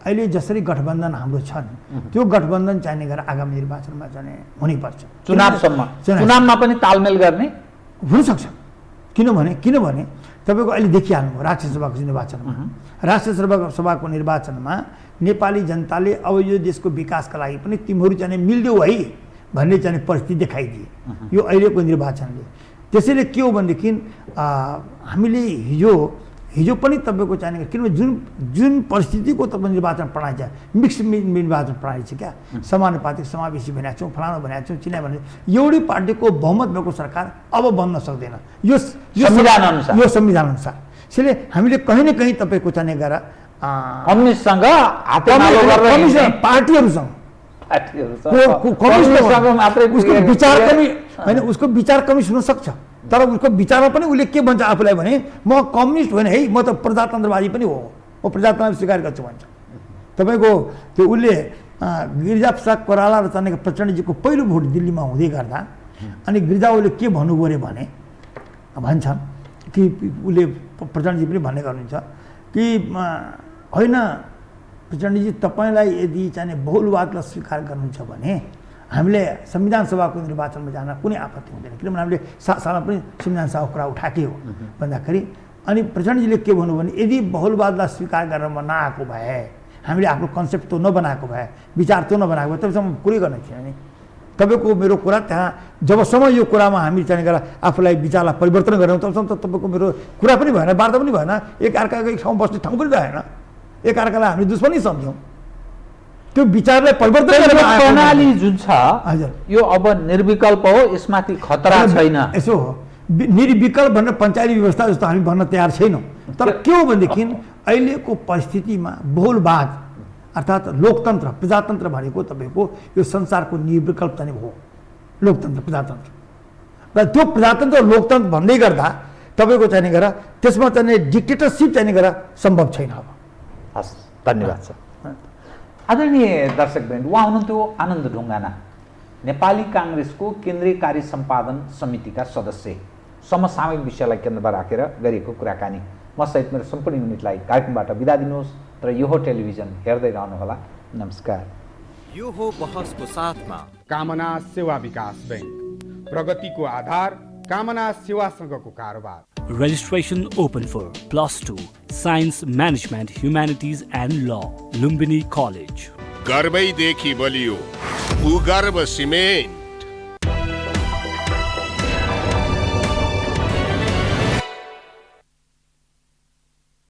अहिले जसरी गठबन्धन हाम्रो छन् त्यो गठबन्धन चाहिने गरेर आगामी निर्वाचनमा जाने हुनैपर्छ। चुनावमा पनि तालमेल गर्ने हुनसक्छ। किनभने तपाईँको अहिले देखिहाल्नु राष्ट्रिय सभाको निर्वाचनमा, राष्ट्रिय सभाको निर्वाचनमा नेपाली जनताले अब यो देशको विकासका लागि पनि तिमीहरू चाहिँ मिल्देऊ है भन्ने चाहिँ परिस्थिति देखाइदिए यो अहिलेको निर्वाचनले। त्यसैले के हो भनेदेखि हामीले हिजो पनि तपाईँको चाहिने किनभने जुन परिस्थितिको तपाईँ निर्वाचन प्रणाली छ, मिक्स निर्वाचन प्रणाली छ क्या, समानुपातिक समावेशी भनेको छौँ, फलानु भनेको छौँ, चिना भने एउटै पार्टीको बहुमत भएको सरकार अब बन्न सक्दैन यो संविधान अनुसार। त्यसैले हामीले कहीँ न कहीँ तपाईँको चाहिने गरेर कम्युनिस्टसँग पार्टीहरूसँग उसको विचार कम्युनिस्ट हुन सक्छ, तर उसको विचारमा पनि उसले के भन्छ आफूलाई भने म कम्युनिस्ट होइन है, म त प्रजातन्त्रवादी पनि हो, म प्रजातन्त्र स्वीकार गर्छु भन्छ। तपाईँको त्यो उसले गिरिजाप्रसाद कोइराला र चाहिँ प्रचण्डजीको पहिलो भोट दिल्लीमा हुँदै गर्दा अनि गिरिजा ओलीले के भन्नुभयो अरे भने भन्छन् कि उसले प्रचण्डजी पनि भन्ने गर्नुहुन्छ कि होइन प्रचण्डजी तपाईँलाई यदि चाहिँ बहुलवादलाई स्वीकार गर्नुहुन्छ भने हामीले संविधान सभाको निर्वाचनमा जान कुनै आपत्ति हुँदैन, किनभने हामीले सालमा पनि संविधान सभाको कुरा उठाएकै हो भन्दाखेरि अनि प्रचण्डजीले के भन्नु भने यदि बहुलवादलाई स्वीकार गरेर म नआएको भए, हामीले आफ्नो कन्सेप्ट त नबनाएको भए, विचार त नबनाएको भए तबसम्म कुरै गर्ने थिएन नि। तपाईँको मेरो कुरा त्यहाँ जबसम्म यो कुरामा हामी चाहिँ गरेर आफूलाई विचारलाई परिवर्तन गऱ्यौँ तबसम्म त तपाईँको मेरो कुरा पनि भएन, वार्ता पनि भएन, एकअर्काको एक ठाउँ बस्ने ठाउँ पनि रहेन, एकअर्कालाई हामी दुश्मनी सम्झ्यौँ। त्यो विचारलाई परिवर्तन गरेर प्रणाली जुन छ हजुर यो अब निर्विकल्प हो, यसमाथि खतरा छैन। यसो हो निर्विकल्प भनेर पञ्चायती व्यवस्था जस्तो हामी भन्न तयार छैनौँ, तर के हो भनेदेखि अहिलेको परिस्थितिमा बहुलवाद अर्थात् लोकतन्त्र प्रजातन्त्र भनेको तपाईँको यो संसारको निर्विकल्प चाहिँ हो, लोकतन्त्र प्रजातन्त्र र त्यो प्रजातन्त्र लोकतन्त्र भन्दै गर्दा तपाईँको चाहिँ गरेर त्यसमा चाहिँ डिक्टेटरसिप चाहिँ गरेर सम्भव छैन। अब हस्, धन्यवाद सर। आदरणीय दर्शकवृन्द, उहाँ हुनुहुन्थ्यो आनन्द ढुङ्गाना, नेपाली काङ्ग्रेसको केन्द्रीय कार्य सम्पादन समितिका सदस्य। समसामयिक विषयलाई केन्द्रमा राखेर गरिएको कुराकानी। म सहित मेरो सम्पूर्ण युनिटलाई कार्यक्रमबाट बिदा दिनुहोस्, तर यो हो टेलिभिजन हेर्दै रहनुहोला। नमस्कार। यो हो बहसको साथमा कामना सेवा विकास बैंक, प्रगतिको आधार कामना सेवासँगको कारोबार। Registration open for +2 Science Management Humanities and Law, Lumbini College. गर्वैदेखि बलियो भूगर्भ सिमेन्ट